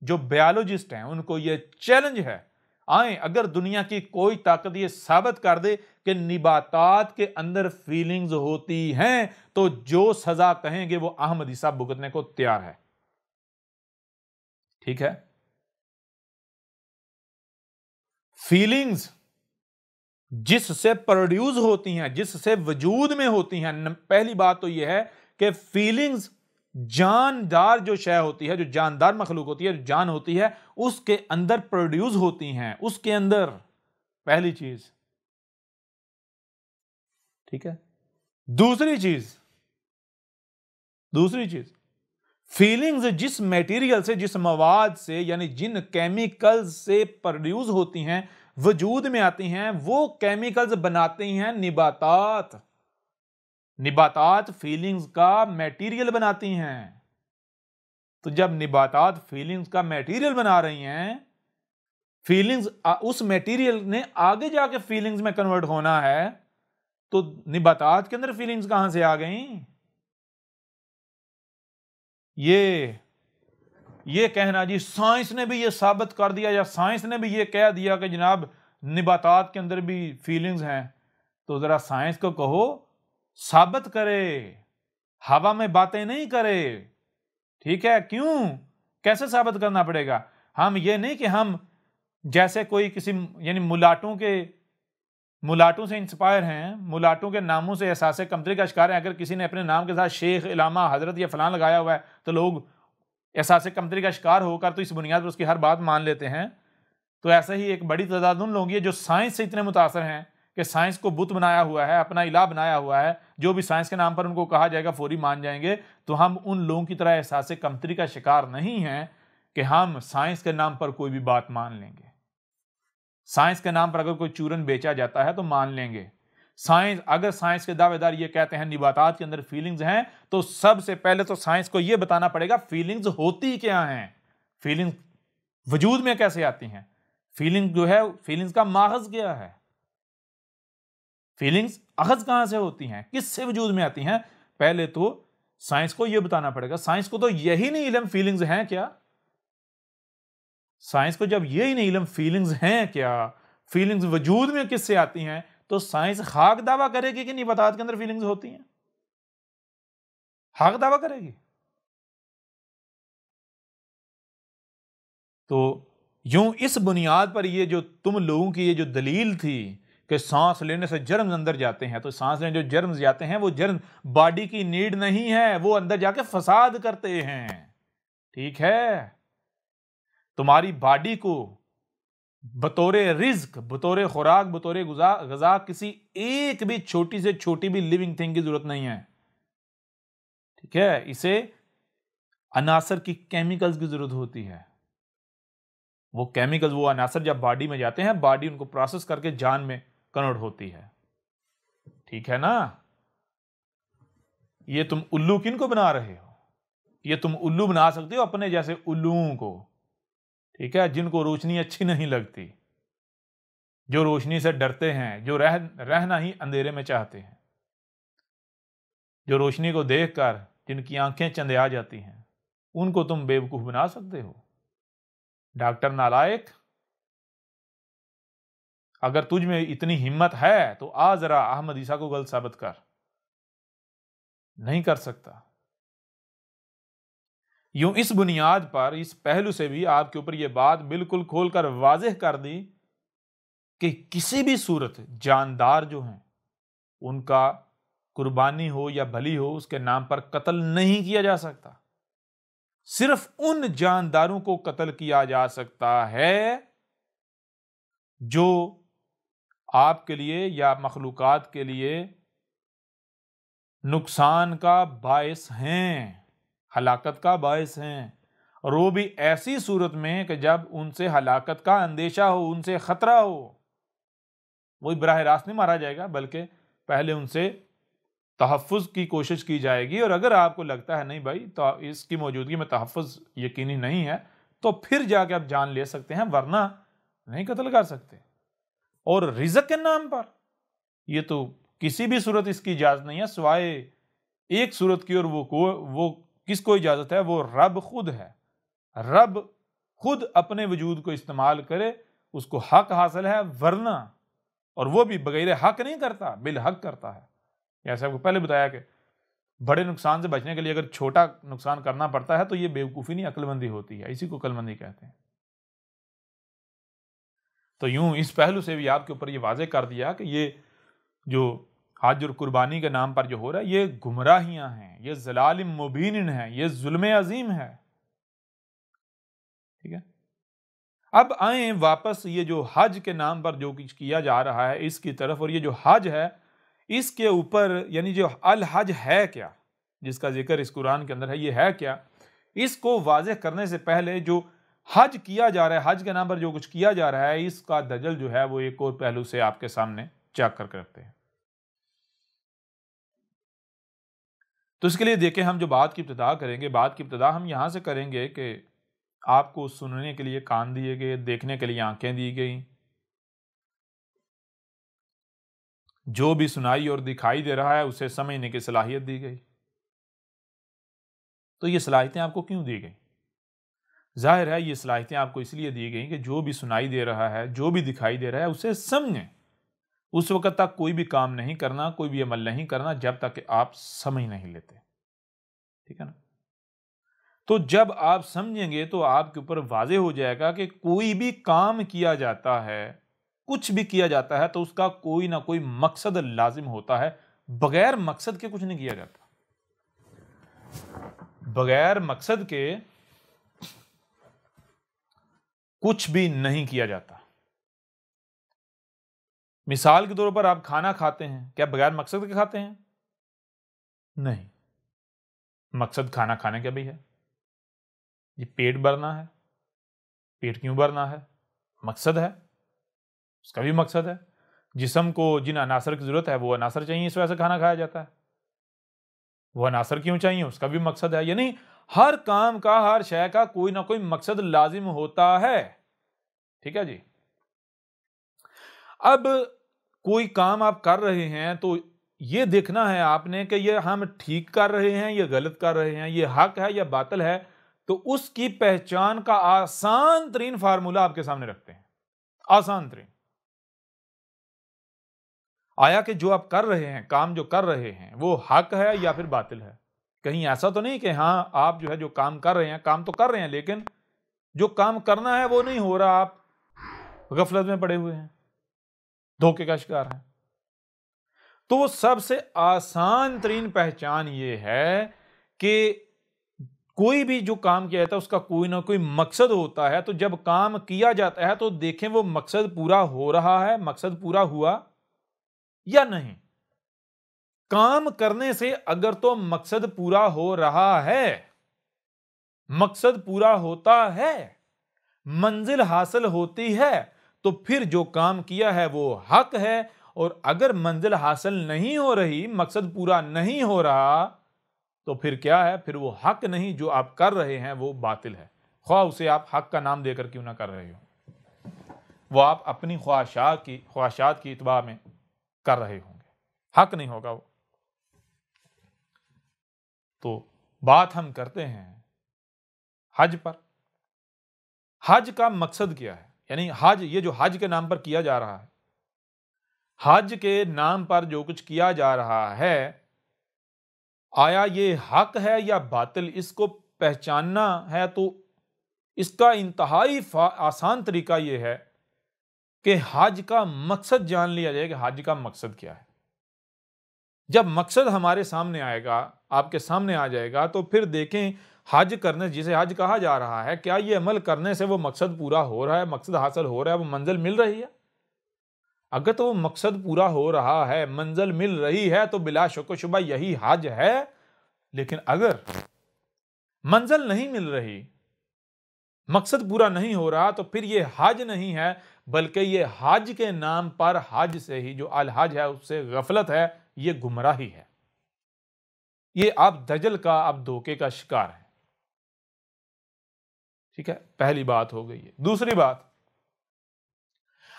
जो बायोलॉजिस्ट हैं उनको यह चैलेंज है, आए अगर दुनिया की कोई ताकत ये साबित कर दे कि निबातात के अंदर फीलिंग्स होती हैं, तो जो सजा कहेंगे वो अहमद ईसा भुगतने को तैयार है। ठीक है, फीलिंग्स जिससे प्रोड्यूस होती हैं, जिससे वजूद में होती हैं, पहली बात तो यह है कि फीलिंग्स जानदार जो शय होती है, जो जानदार मखलूक होती है, जो जान होती है, उसके अंदर प्रोड्यूस होती हैं, उसके अंदर, पहली चीज। ठीक है, दूसरी चीज फीलिंग्स जिस मटेरियल से, जिस मवाद से, यानी जिन केमिकल्स से प्रोड्यूस होती हैं, वजूद में आती हैं, वो केमिकल्स बनाती हैं निबातात। निबातात फीलिंग्स का मटेरियल बनाती हैं। तो जब निबातात फीलिंग्स का मटेरियल बना रही हैं, फीलिंग्स उस मटेरियल ने आगे जाके फीलिंग्स में कन्वर्ट होना है, तो निबातात के अंदर फीलिंग्स कहां से आ गई? ये कहना जी साइंस ने भी ये साबित कर दिया, या साइंस ने भी ये कह दिया कि जनाब निबातात के अंदर भी फीलिंग्स हैं, तो जरा साइंस को कहो साबित करे, हवा में बातें नहीं करे। ठीक है, क्यों, कैसे साबित करना पड़ेगा? हम ये नहीं कि हम जैसे कोई किसी, यानी मुलाटों से इंस्पायर हैं, मुलाटों के नामों से एहसास कमतरी का शिकार है। अगर किसी ने अपने नाम के साथ शेख, इलामा, हजरत या फलां लगाया हुआ है तो लोग एहसास कमतरी का शिकार होकर तो इस बुनियाद पर उसकी हर बात मान लेते हैं। तो ऐसा ही एक बड़ी तादाद उन लोग जो साइंस से इतने मुतासर हैं कि साइंस को बुत बनाया हुआ है, अपना इलाह बनाया हुआ है, जो भी साइंस के नाम पर उनको कहा जाएगा फौरी मान जाएंगे। तो हम उन लोगों की तरह एहसास कमतरी का शिकार नहीं हैं कि हम साइंस के नाम पर कोई भी बात मान लेंगे। साइंस के नाम पर अगर कोई चूरन बेचा जाता है तो मान लेंगे। अगर साइंस के दावेदार ये कहते हैं निबातात के अंदर फीलिंग्स हैं, तो सबसे पहले तो साइंस को ये बताना पड़ेगा फीलिंग्स होती क्या हैं, फीलिंग्स वजूद में कैसे आती हैं, फीलिंग जो है, फीलिंग्स का माखज क्या है, फीलिंग्स अखज कहां से होती हैं, किससे वजूद में आती हैं। पहले तो साइंस को यह बताना पड़ेगा। साइंस को तो यही नहीं इल्म फीलिंग्स हैं क्या? साइंस को जब यही नहीं इल्म फीलिंग्स हैं क्या, फीलिंग्स वजूद में किससे आती हैं, तो साइंस खाक दावा करेगी कि नबातात के अंदर फीलिंग्स होती हैं? खाक दावा करेगी? तो यूं इस बुनियाद पर ये जो तुम लोगों की ये जो दलील थी कि सांस लेने से जर्म्स अंदर जाते हैं, तो सांस लेने जो जर्म्स जाते हैं वो जर्म बॉडी की नीड नहीं है, वो अंदर जाके फसाद करते हैं। ठीक है, तुम्हारी बॉडी को बतौरे रिज्क, बतौरे खुराक, बतौरे गजा किसी एक भी छोटी से छोटी भी लिविंग थिंग की जरूरत नहीं है। ठीक है, इसे अनासर की केमिकल्स की जरूरत होती है। वो केमिकल्स, वो अनासर जब बॉडी में जाते हैं, बॉडी उनको प्रोसेस करके जान में कन्वर्ट होती है। ठीक है ना? ये तुम उल्लू किन को बना रहे हो? ये तुम उल्लू बना सकते हो अपने जैसे उल्लुओं को। ठीक है, जिनको रोशनी अच्छी नहीं लगती, जो रोशनी से डरते हैं, जो रहना ही अंधेरे में चाहते हैं, जो रोशनी को देखकर जिनकी आंखें चंदिया जाती हैं, उनको तुम बेवकूफ बना सकते हो। डॉक्टर नालायक, अगर तुझ में इतनी हिम्मत है तो आ जरा अहमद ईसा को गलत साबित कर। नहीं कर सकता। यूं इस बुनियाद पर, इस पहलू से भी आपके ऊपर यह बात बिल्कुल खोलकर वाज़ेह कर दी कि किसी भी सूरत जानदार जो हैं उनका कुर्बानी हो या भली हो, उसके नाम पर कत्ल नहीं किया जा सकता। सिर्फ उन जानदारों को कत्ल किया जा सकता है जो आपके लिए या मखलूकात के लिए नुकसान का बायस हैं, हलाकत का बायस हैं, और वो भी ऐसी सूरत में कि जब उनसे हलाकत का अंदेशा हो, उनसे खतरा हो। वही बराह रास्त नहीं मारा जाएगा, बल्कि पहले उनसे तहफ़्फ़ुज़ की कोशिश की जाएगी, और अगर आपको लगता है नहीं भाई तो इसकी मौजूदगी में तहफ़्फ़ुज़ यकीनी नहीं है, तो फिर जाके आप जान ले सकते हैं, वरना नहीं कत्ल कर सकते। और रिज़्क़ के नाम पर ये तो किसी भी सूरत इसकी इजाज़त नहीं है, सिवाय एक सूरत की, और वो किसको इजाज़त है? वो रब खुद है। रब खुद अपने वजूद को इस्तेमाल करे, उसको हक हासिल है, वरना, और वो भी बगैर हक नहीं करता, बिल हक करता है। जैसे आपको पहले बताया कि बड़े नुकसान से बचने के लिए अगर छोटा नुकसान करना पड़ता है तो ये बेवकूफ़ी नहीं, अक्लमंदी होती है। इसी को अक्लमंदी कहते हैं। तो यूं इस पहलू से भी आपके ऊपर ये वाज़ेह कर दिया कि ये जो हज और कुर्बानी के नाम पर जो हो रहा है, ये गुमराहियां हैं, ये ज़लालिम मुबीन है, ये जुल्म अजीम है। ठीक है, अब आए वापस ये जो हज के नाम पर जो कुछ किया जा रहा है इसकी तरफ। और ये जो हज है, इसके ऊपर यानी जो अल हज है क्या, जिसका जिक्र इस कुरान के अंदर है, ये है क्या, इसको वाज़ेह करने से पहले जो हज किया जा रहा है, हज के नाम पर जो कुछ किया जा रहा है, इसका दजल जो है वो एक और पहलू से आपके सामने चेक करके रखते हैं। तो इसके लिए देखें, हम जो बात की इब्तिदा करेंगे, बात की इब्तिदा हम यहां से करेंगे कि आपको सुनने के लिए कान दिए गए, देखने के लिए आंखें दी गई, जो भी सुनाई और दिखाई दे रहा है उसे समझने की सलाहियत दी गई। तो ये सलाहियतें आपको क्यों दी गई? जाहिर है ये सलाहियतें आपको इसलिए दी गई कि जो भी सुनाई दे रहा है, जो भी दिखाई दे रहा है, उसे समझें। उस वक्त तक कोई भी काम नहीं करना, कोई भी अमल नहीं करना जब तक कि आप समझ नहीं लेते। ठीक है ना? तो जब आप समझेंगे तो आपके ऊपर वाज़ेह हो जाएगा कि कोई भी काम किया जाता है, कुछ भी किया जाता है, तो उसका कोई ना कोई मकसद लाजिम होता है। बगैर मकसद के कुछ नहीं किया जाता। बगैर मकसद के कुछ भी नहीं किया जाता। मिसाल के तौर पर आप खाना खाते हैं, क्या बगैर मकसद के खाते हैं? नहीं, मकसद खाना खाने का भी है। ये पेट भरना है। पेट क्यों भरना है? मकसद है, उसका भी मकसद है। जिस्म को जिन अनासर की जरूरत है वो अनासर चाहिए, इस वजह से खाना खाया जाता है। वो अनासर क्यों चाहिए, उसका भी मकसद है। यानी हर काम का, हर शय का कोई ना कोई मकसद लाजिम होता है। ठीक है जी। अब कोई काम आप कर रहे हैं तो ये देखना है आपने कि ये हम ठीक कर रहे हैं, ये गलत कर रहे हैं, ये हक है या बातिल है, तो उसकी पहचान का आसान तरीन फार्मूला आपके सामने रखते हैं। आसान तरीन, आया कि जो आप कर रहे हैं, काम जो कर रहे हैं, वो हक है या फिर बातिल है। कहीं ऐसा तो नहीं कि हाँ आप जो है जो काम कर रहे हैं, काम तो कर रहे हैं, लेकिन जो काम करना है वो नहीं हो रहा, आप गफलत में पड़े हुए हैं, धोखे का शिकार हैं। तो सबसे आसान तरीन पहचान ये है कि कोई भी जो काम किया जाता है उसका कोई ना कोई मकसद होता है। तो जब काम किया जाता है तो देखें वो मकसद पूरा हो रहा है, मकसद पूरा हुआ या नहीं। काम करने से अगर तो मकसद पूरा हो रहा है, मकसद पूरा होता है, मंजिल हासिल होती है, तो फिर जो काम किया है वो हक है। और अगर मंजिल हासिल नहीं हो रही, मकसद पूरा नहीं हो रहा, तो फिर क्या है? फिर वो हक नहीं, जो आप कर रहे हैं वो बातिल है। ख्वाह उसे आप हक का नाम देकर क्यों ना कर रहे हो, वो आप अपनी ख्वाहिशात की इत्बा में कर रहे होंगे, हक नहीं होगा वो। तो बात हम करते हैं हज पर। हज का मकसद क्या है? यानी हज, ये जो हज के नाम पर किया जा रहा है, हज के नाम पर जो कुछ किया जा रहा है, आया ये हक है या बातिल, इसको पहचानना है तो इसका इंतहाई आसान तरीका यह है कि हज का मकसद जान लिया जाए कि हज का मकसद क्या है। जब मकसद हमारे सामने आएगा, आपके सामने आ जाएगा, तो फिर देखें हज करने, जिसे हज कहा जा रहा है, क्या ये अमल करने से वो मकसद पूरा हो रहा है, मकसद हासिल हो रहा है, वो मंजिल मिल रही है। अगर तो वो मकसद पूरा हो रहा है, मंजिल मिल रही है, तो बिला शक व शुबा यही हज है। लेकिन अगर मंजिल नहीं मिल रही, मकसद पूरा नहीं हो रहा, तो फिर ये हज नहीं है, बल्कि ये हज के नाम पर हज से ही जो अल हज है उससे गफलत है, ये गुमराही है, ये आप दजल का, आप धोखे का शिकार है। ठीक है, पहली बात हो गई है। दूसरी बात,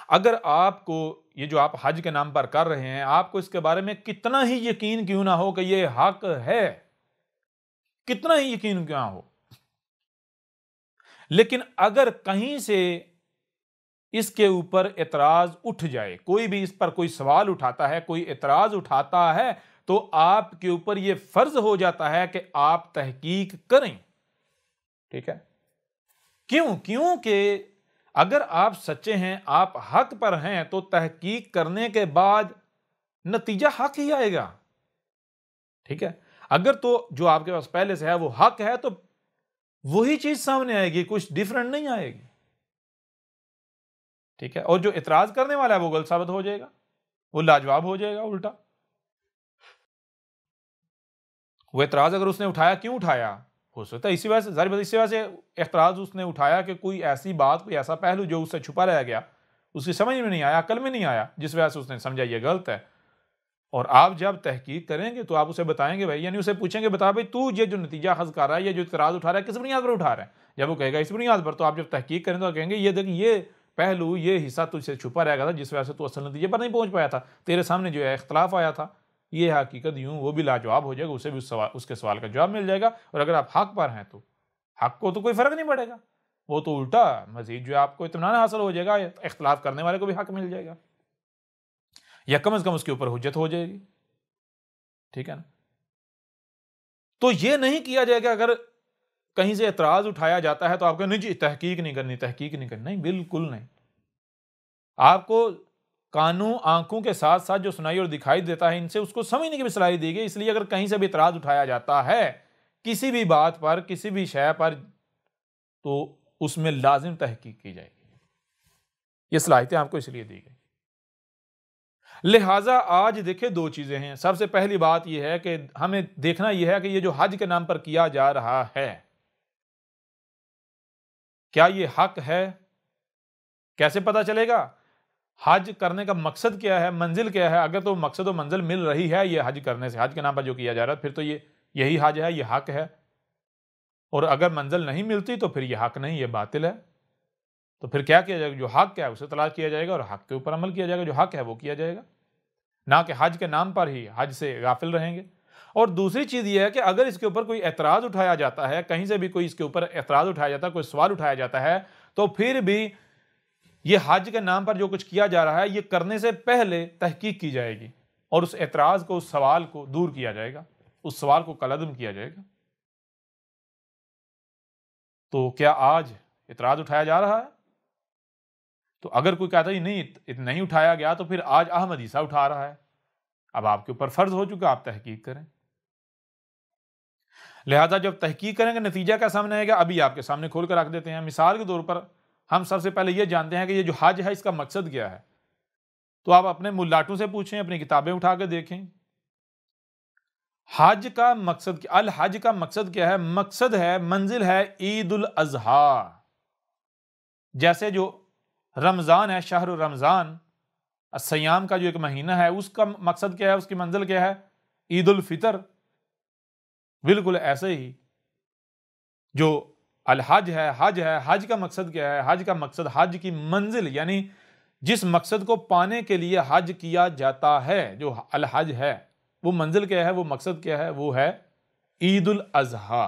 अगर आपको ये जो आप हज के नाम पर कर रहे हैं, आपको इसके बारे में कितना ही यकीन क्यों ना हो कि ये हक है, कितना ही यकीन क्यों ना हो, लेकिन अगर कहीं से इसके ऊपर एतराज उठ जाए, कोई भी इस पर कोई सवाल उठाता है, कोई एतराज उठाता है, तो आपके ऊपर यह फर्ज हो जाता है कि आप तहकीक करें। ठीक है, क्यों? क्योंकि अगर आप सच्चे हैं, आप हक पर हैं, तो तहकीक करने के बाद नतीजा हक ही आएगा। ठीक है, अगर तो जो आपके पास पहले से है वो हक है, तो वही चीज सामने आएगी, कुछ डिफरेंट नहीं आएगी। ठीक है, और जो इतराज करने वाला है वो गलत साबित हो जाएगा, वो लाजवाब हो जाएगा उल्टा। वो इतराज अगर उसने उठाया, क्यों उठाया? हो सकता है इसी वजह से, जाहिर बात इसी वजह से इतराज उसने उठाया कि कोई ऐसी बात, कोई ऐसा पहलू जो उससे छुपा रह गया, उसकी समझ में नहीं आया, अकल में नहीं आया, जिस वजह से उसने समझा ये गलत है। और आप जब तहकीक करेंगे तो आप उसे बताएंगे भाई, यानी उसे पूछेंगे, बता भाई तू ये जो नतीजा हज कर रहा है, ये जो इतराज उठा रहा है, किस बुनियाद पर उठा रहा है? जब वो कहेगा इस बुनियाद पर, तो आप जब तहकीक करें तो कहेंगे ये देख, ये पहलू, ये हिस्सा तुझसे छुपा रह गया था, जिस वजह से तू असल नतीजे पर नहीं पहुंच पाया था, तेरे सामने जो है इख्तलाफ आया था, ये हकीकत यूं, वो भी लाजवाब हो जाएगा, उसे भी उसके सवाल का जवाब मिल जाएगा। और अगर आप हक पर हैं तो हक को तो कोई फर्क नहीं पड़ेगा, वो तो उल्टा मजीद जो है आपको इत्मीनान हासिल हो जाएगा, इख्तलाफ करने वाले को भी हक मिल जाएगा, या कम से कम उसके ऊपर हुज्जत हो जाएगी। ठीक है ना? तो ये नहीं किया जाएगा, अगर कहीं से एतराज उठाया जाता है तो आपको नहीं जी तहकीक नहीं करनी, तहकीक नहीं करनी, नहीं, बिल्कुल नहीं। आपको कानों आंखों के साथ साथ जो सुनाई और दिखाई देता है, इनसे उसको समझने की भी सलाहियत दी गई। इसलिए अगर कहीं से भी एतराज उठाया जाता है किसी भी बात पर, किसी भी शय पर, तो उसमें लाजिम तहकीक की जाएगी। ये सलाहियतें आपको इसलिए दी गई। लिहाजा आज देखिए दो चीजें हैं। सबसे पहली बात यह है कि हमें देखना यह है कि ये जो हज के नाम पर किया जा रहा है, क्या ये हक है? कैसे पता चलेगा? हज करने का मकसद क्या है, मंजिल क्या है? अगर तो मकसद और मंजिल मिल रही है ये हज करने से, हज के नाम पर जो किया जा रहा है, फिर तो ये यही हज है, ये हक है। और अगर मंजिल नहीं मिलती तो फिर ये हक नहीं, ये बातिल है। तो फिर क्या किया जाएगा? जो हक है उसे तलाश किया जाएगा और हक के ऊपर अमल किया जाएगा, जो हक है वो किया जाएगा। ना कि हज के नाम पर ही हज से गाफिल रहेंगे। और दूसरी चीज़ ये है कि अगर इसके ऊपर कोई एतराज़ उठाया जाता है, कहीं से भी कोई इसके ऊपर एतराज़ उठाया जाता है, कोई सवाल उठाया जाता है, तो फिर भी ये हज के नाम पर जो कुछ किया जा रहा है, ये करने से पहले तहकीक की जाएगी और उस एतराज़ को, उस सवाल को दूर किया जाएगा, उस सवाल को कलअदम किया जाएगा। तो क्या आज एतराज़ उठाया जा रहा है? तो अगर कोई कहता है नहीं उठाया गया, तो फिर आज अहमद ईसा उठा रहा है। अब आपके ऊपर फर्ज हो चुका, आप तहकीक करें। लिहाजा जब तहकीक करेंगे, नतीजा क्या सामने आएगा, अभी आपके सामने खोल कर रख देते हैं। मिसाल के तौर पर हम सबसे पहले ये जानते हैं कि ये जो हज है, इसका मकसद क्या है। तो आप अपने मुल्लाटों से पूछें, अपनी किताबें उठा कर देखें, हज का मकसद, अल हज का मकसद क्या है? मकसद है, मंजिल है ईद उल अजहा। जैसे जो रमज़ान है, शहर रमज़ान, सयाम का जो एक महीना है, उसका मकसद क्या है, उसकी मंजिल क्या है? ईद उल फितर। बिल्कुल ऐसे ही जो अल हज है, हज का मकसद क्या है? हज का मकसद, हज की मंजिल, यानी जिस मकसद को पाने के लिए हज किया जाता है, जो अल हज है, वो मंजिल क्या है, वो मकसद क्या है? वो है ईद उल अजहा।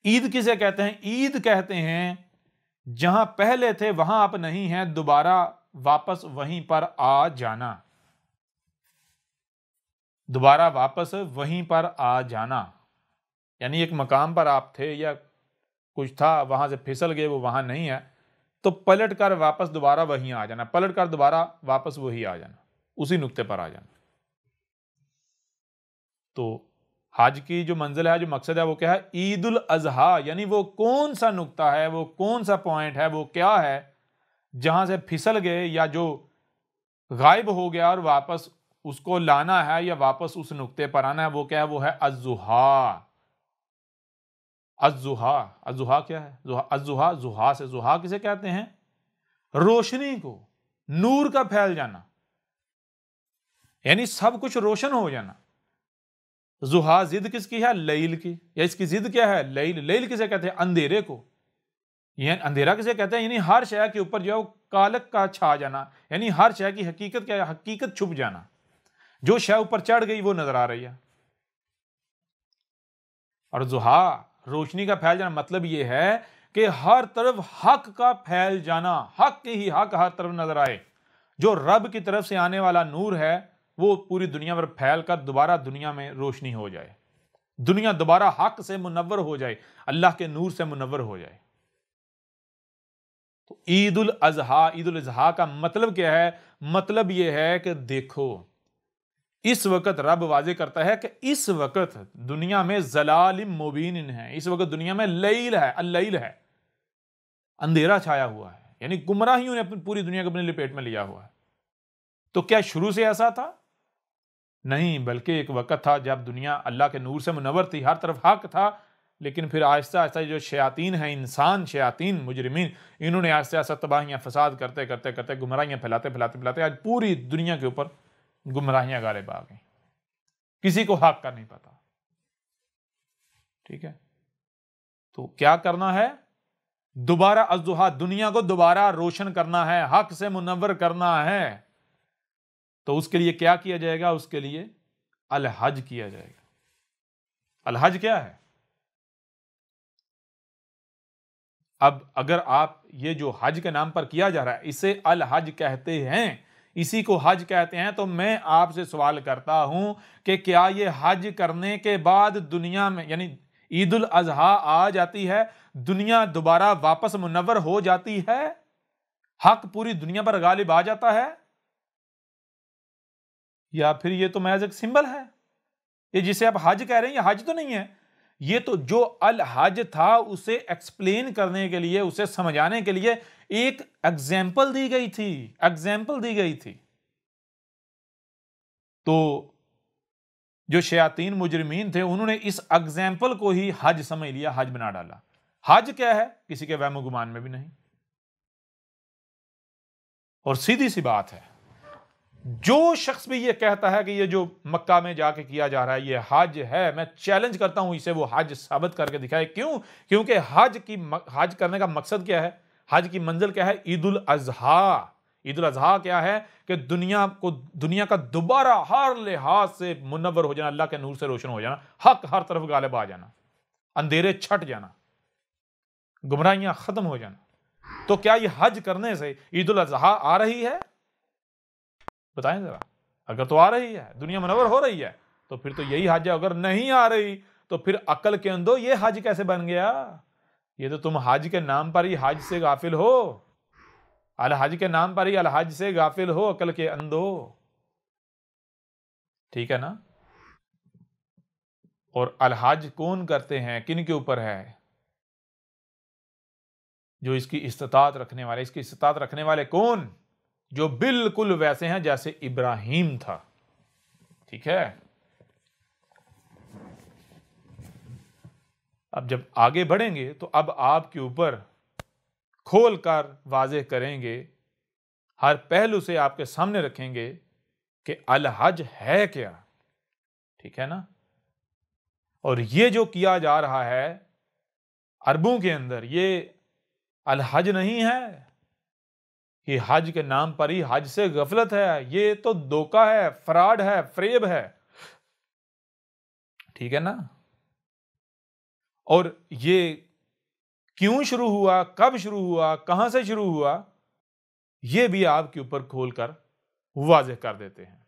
ईद किसे कहते हैं? ईद कहते हैं जहां पहले थे वहां आप नहीं हैं, दोबारा वापस वहीं पर आ जाना, दोबारा वापस वहीं पर आ जाना। यानी एक मकाम पर आप थे या कुछ था, वहां से फिसल गए, वो वहां नहीं है, तो पलट कर वापस दोबारा वहीं आ जाना, पलट कर दोबारा वापस वही आ जाना, उसी नुक्ते पर आ जाना। तो हज की जो मंजिल है, जो मकसद है, वो क्या है? ईद उल अजहा। यानी वो कौन सा नुक्ता है, वो कौन सा पॉइंट है, वो क्या है जहां से फिसल गए या जो गायब हो गया और वापस उसको लाना है या वापस उस नुक्ते पर आना है, वो क्या है? वो है अज़ुहा। अज़ुहा, अज़ुहा क्या है? अज़ुहा, जुहा से, जुहा किसे कहते हैं? रोशनी को, नूर का फैल जाना, यानी सब कुछ रोशन हो जाना। जुहा जिद किसकी है? लैल की। या इसकी जिद क्या है? लैल। लैल किसे कहते हैं? अंधेरे को। यह अंधेरा किसे कहते हैं? यानी हर शय के ऊपर जो है कालक का छा जाना, यानी हर शय की हकीकत क्या है? हकीकत छुप जाना, जो शय ऊपर चढ़ गई वो नजर आ रही है। और जुहा, रोशनी का फैल जाना, मतलब यह है कि हर तरफ हक का फैल जाना, हक ही हक हर तरफ नजर आए। जो रब की तरफ से आने वाला नूर है, वो पूरी दुनिया पर फैल कर दोबारा दुनिया में रोशनी हो जाए, दुनिया दोबारा हक से मुनव्वर हो जाए, अल्लाह के नूर से मुनव्वर हो जाए। तो ईद उल अजहा, ईद उल अजहा का मतलब क्या है? मतलब यह है कि देखो, इस वक्त रब वाजे करता है कि इस वक्त दुनिया में ज़लालिम मुबीन है, इस वक्त दुनिया में लैल है, अल-लैल है, अंधेरा छाया हुआ है, यानी गुमराहियों ने अपनी पूरी दुनिया को अपने लिपेट में लिया हुआ है। तो क्या शुरू से ऐसा था? नहीं, बल्कि एक वक्त था जब दुनिया अल्लाह के नूर से मुनव्वर थी, हर तरफ हक था, लेकिन फिर आहिस्ता आहिस्ता जो शयातीन हैं, इंसान शयातीन मुजरिमीन, इन्होंने आहिस्ता आहिस्ता तबाहियाँ फसाद करते करते करते, गुमराहियाँ फैलाते फैलाते फैलाते आज पूरी दुनिया के ऊपर गुमराहियाँ गालिब आ गई, किसी को हक का नहीं पता। ठीक है, तो क्या करना है? दोबारा अज़्ज़ुहा, दुनिया को दोबारा रोशन करना है, हक से मुनव्वर करना है। तो उसके लिए क्या किया जाएगा? उसके लिए अल हज किया जाएगा। अल हज क्या है? अब अगर आप ये जो हज के नाम पर किया जा रहा है, इसे अल हज कहते हैं, इसी को हज कहते हैं, तो मैं आपसे सवाल करता हूं कि क्या ये हज करने के बाद दुनिया में, यानी ईद उल अजहा आ जाती है, दुनिया दोबारा वापस मुनव्वर हो जाती है, हक पूरी दुनिया पर गालिब आ जाता है, या फिर ये तो महज एक सिंबल है? ये जिसे आप हज कह रहे हैं, ये हज तो नहीं है। ये तो जो अल हज था उसे एक्सप्लेन करने के लिए, उसे समझाने के लिए एक एग्जाम्पल दी गई थी, एग्जाम्पल दी गई थी। तो जो शयातीन मुजरिमीन थे, उन्होंने इस एग्जाम्पल को ही हज समझ लिया, हज बना डाला। हज क्या है? किसी के वहम गुमान में भी नहीं। और सीधी सी बात है, जो शख्स भी ये कहता है कि ये जो मक्का में जाके किया जा रहा है ये हज है, मैं चैलेंज करता हूं इसे वो हज साबित करके दिखाए। क्यों? क्योंकि हज करने का मकसद क्या है? हज की मंजिल क्या है? ईद उल अजहा। ईद उल अजहा क्या है कि दुनिया का दोबारा हर लिहाज से मुनव्वर हो जाना, अल्लाह के नूर से रोशन हो जाना, हक हर तरफ गालिब आ जाना, अंधेरे छट जाना, गुमराहियां खत्म हो जाना। तो क्या ये हज करने से ईद उल अजहा आ रही है? बताएं जरा। अगर तो आ रही है, दुनिया मुनव्वर हो रही है, तो फिर तो यही हज है। अगर नहीं आ रही तो फिर अकल के अंदो ये हज कैसे बन गया? ये तो तुम हज के नाम पर ही हज से गाफिल हो, अल हज के नाम पर ही अल हज से गाफिल हो, अकल के अंदो। ठीक है ना? और अल हज कौन करते हैं, किन के ऊपर है? जो इसकी इस्तिताअत रखने वाले। इसकी इस्तिताअत रखने वाले कौन? जो बिल्कुल वैसे हैं जैसे इब्राहिम था। ठीक है। अब जब आगे बढ़ेंगे तो अब आपके ऊपर खोल कर वाज़ेह करेंगे, हर पहलू से आपके सामने रखेंगे कि अल हज है क्या। ठीक है ना? और ये जो किया जा रहा है अरबों के अंदर, ये अल हज नहीं है। ये हज के नाम पर ही हज से गफलत है। ये तो धोखा है, फ्रॉड है, फ्रेब है। ठीक है ना? और ये क्यों शुरू हुआ, कब शुरू हुआ, कहां से शुरू हुआ, ये भी आपके ऊपर खोलकर वाज़ेह कर देते हैं।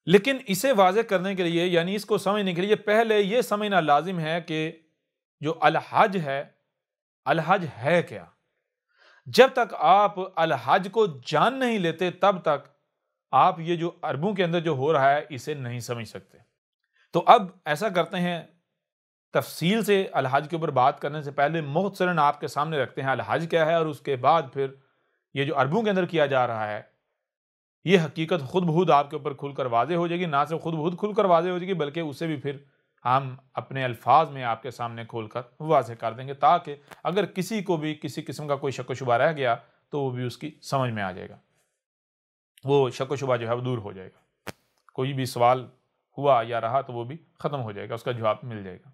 लेकिन इसे वाज़ेह करने के लिए, यानी इसको समझने के लिए, पहले यह समझना लाजिम है कि जो अल हज है क्या। जब तक आप अल हज को जान नहीं लेते तब तक आप ये जो अरबों के अंदर जो हो रहा है इसे नहीं समझ सकते। तो अब ऐसा करते हैं, तफसील से अल हज के ऊपर बात करने से पहले मुख्तसरन आपके सामने रखते हैं अल हज क्या है, और उसके बाद फिर ये जो अरबों के अंदर किया जा रहा है ये हकीकत खुद बखुद आपके ऊपर खुलकर वाज़ेह हो जाएगी। ना सिर्फ खुद बखुद खुलकर वाज़ेह हो जाएगी, बल्कि उसे भी फिर हम अपने अल्फाज में आपके सामने खोलकर वाज़ेह कर देंगे, ताकि अगर किसी को भी किसी किस्म का कोई शक व शुबा रह गया तो वो भी उसकी समझ में आ जाएगा, वो शक व शुबा जो है वो दूर हो जाएगा। कोई भी सवाल हुआ या रहा तो वो भी ख़त्म हो जाएगा, उसका जवाब मिल जाएगा।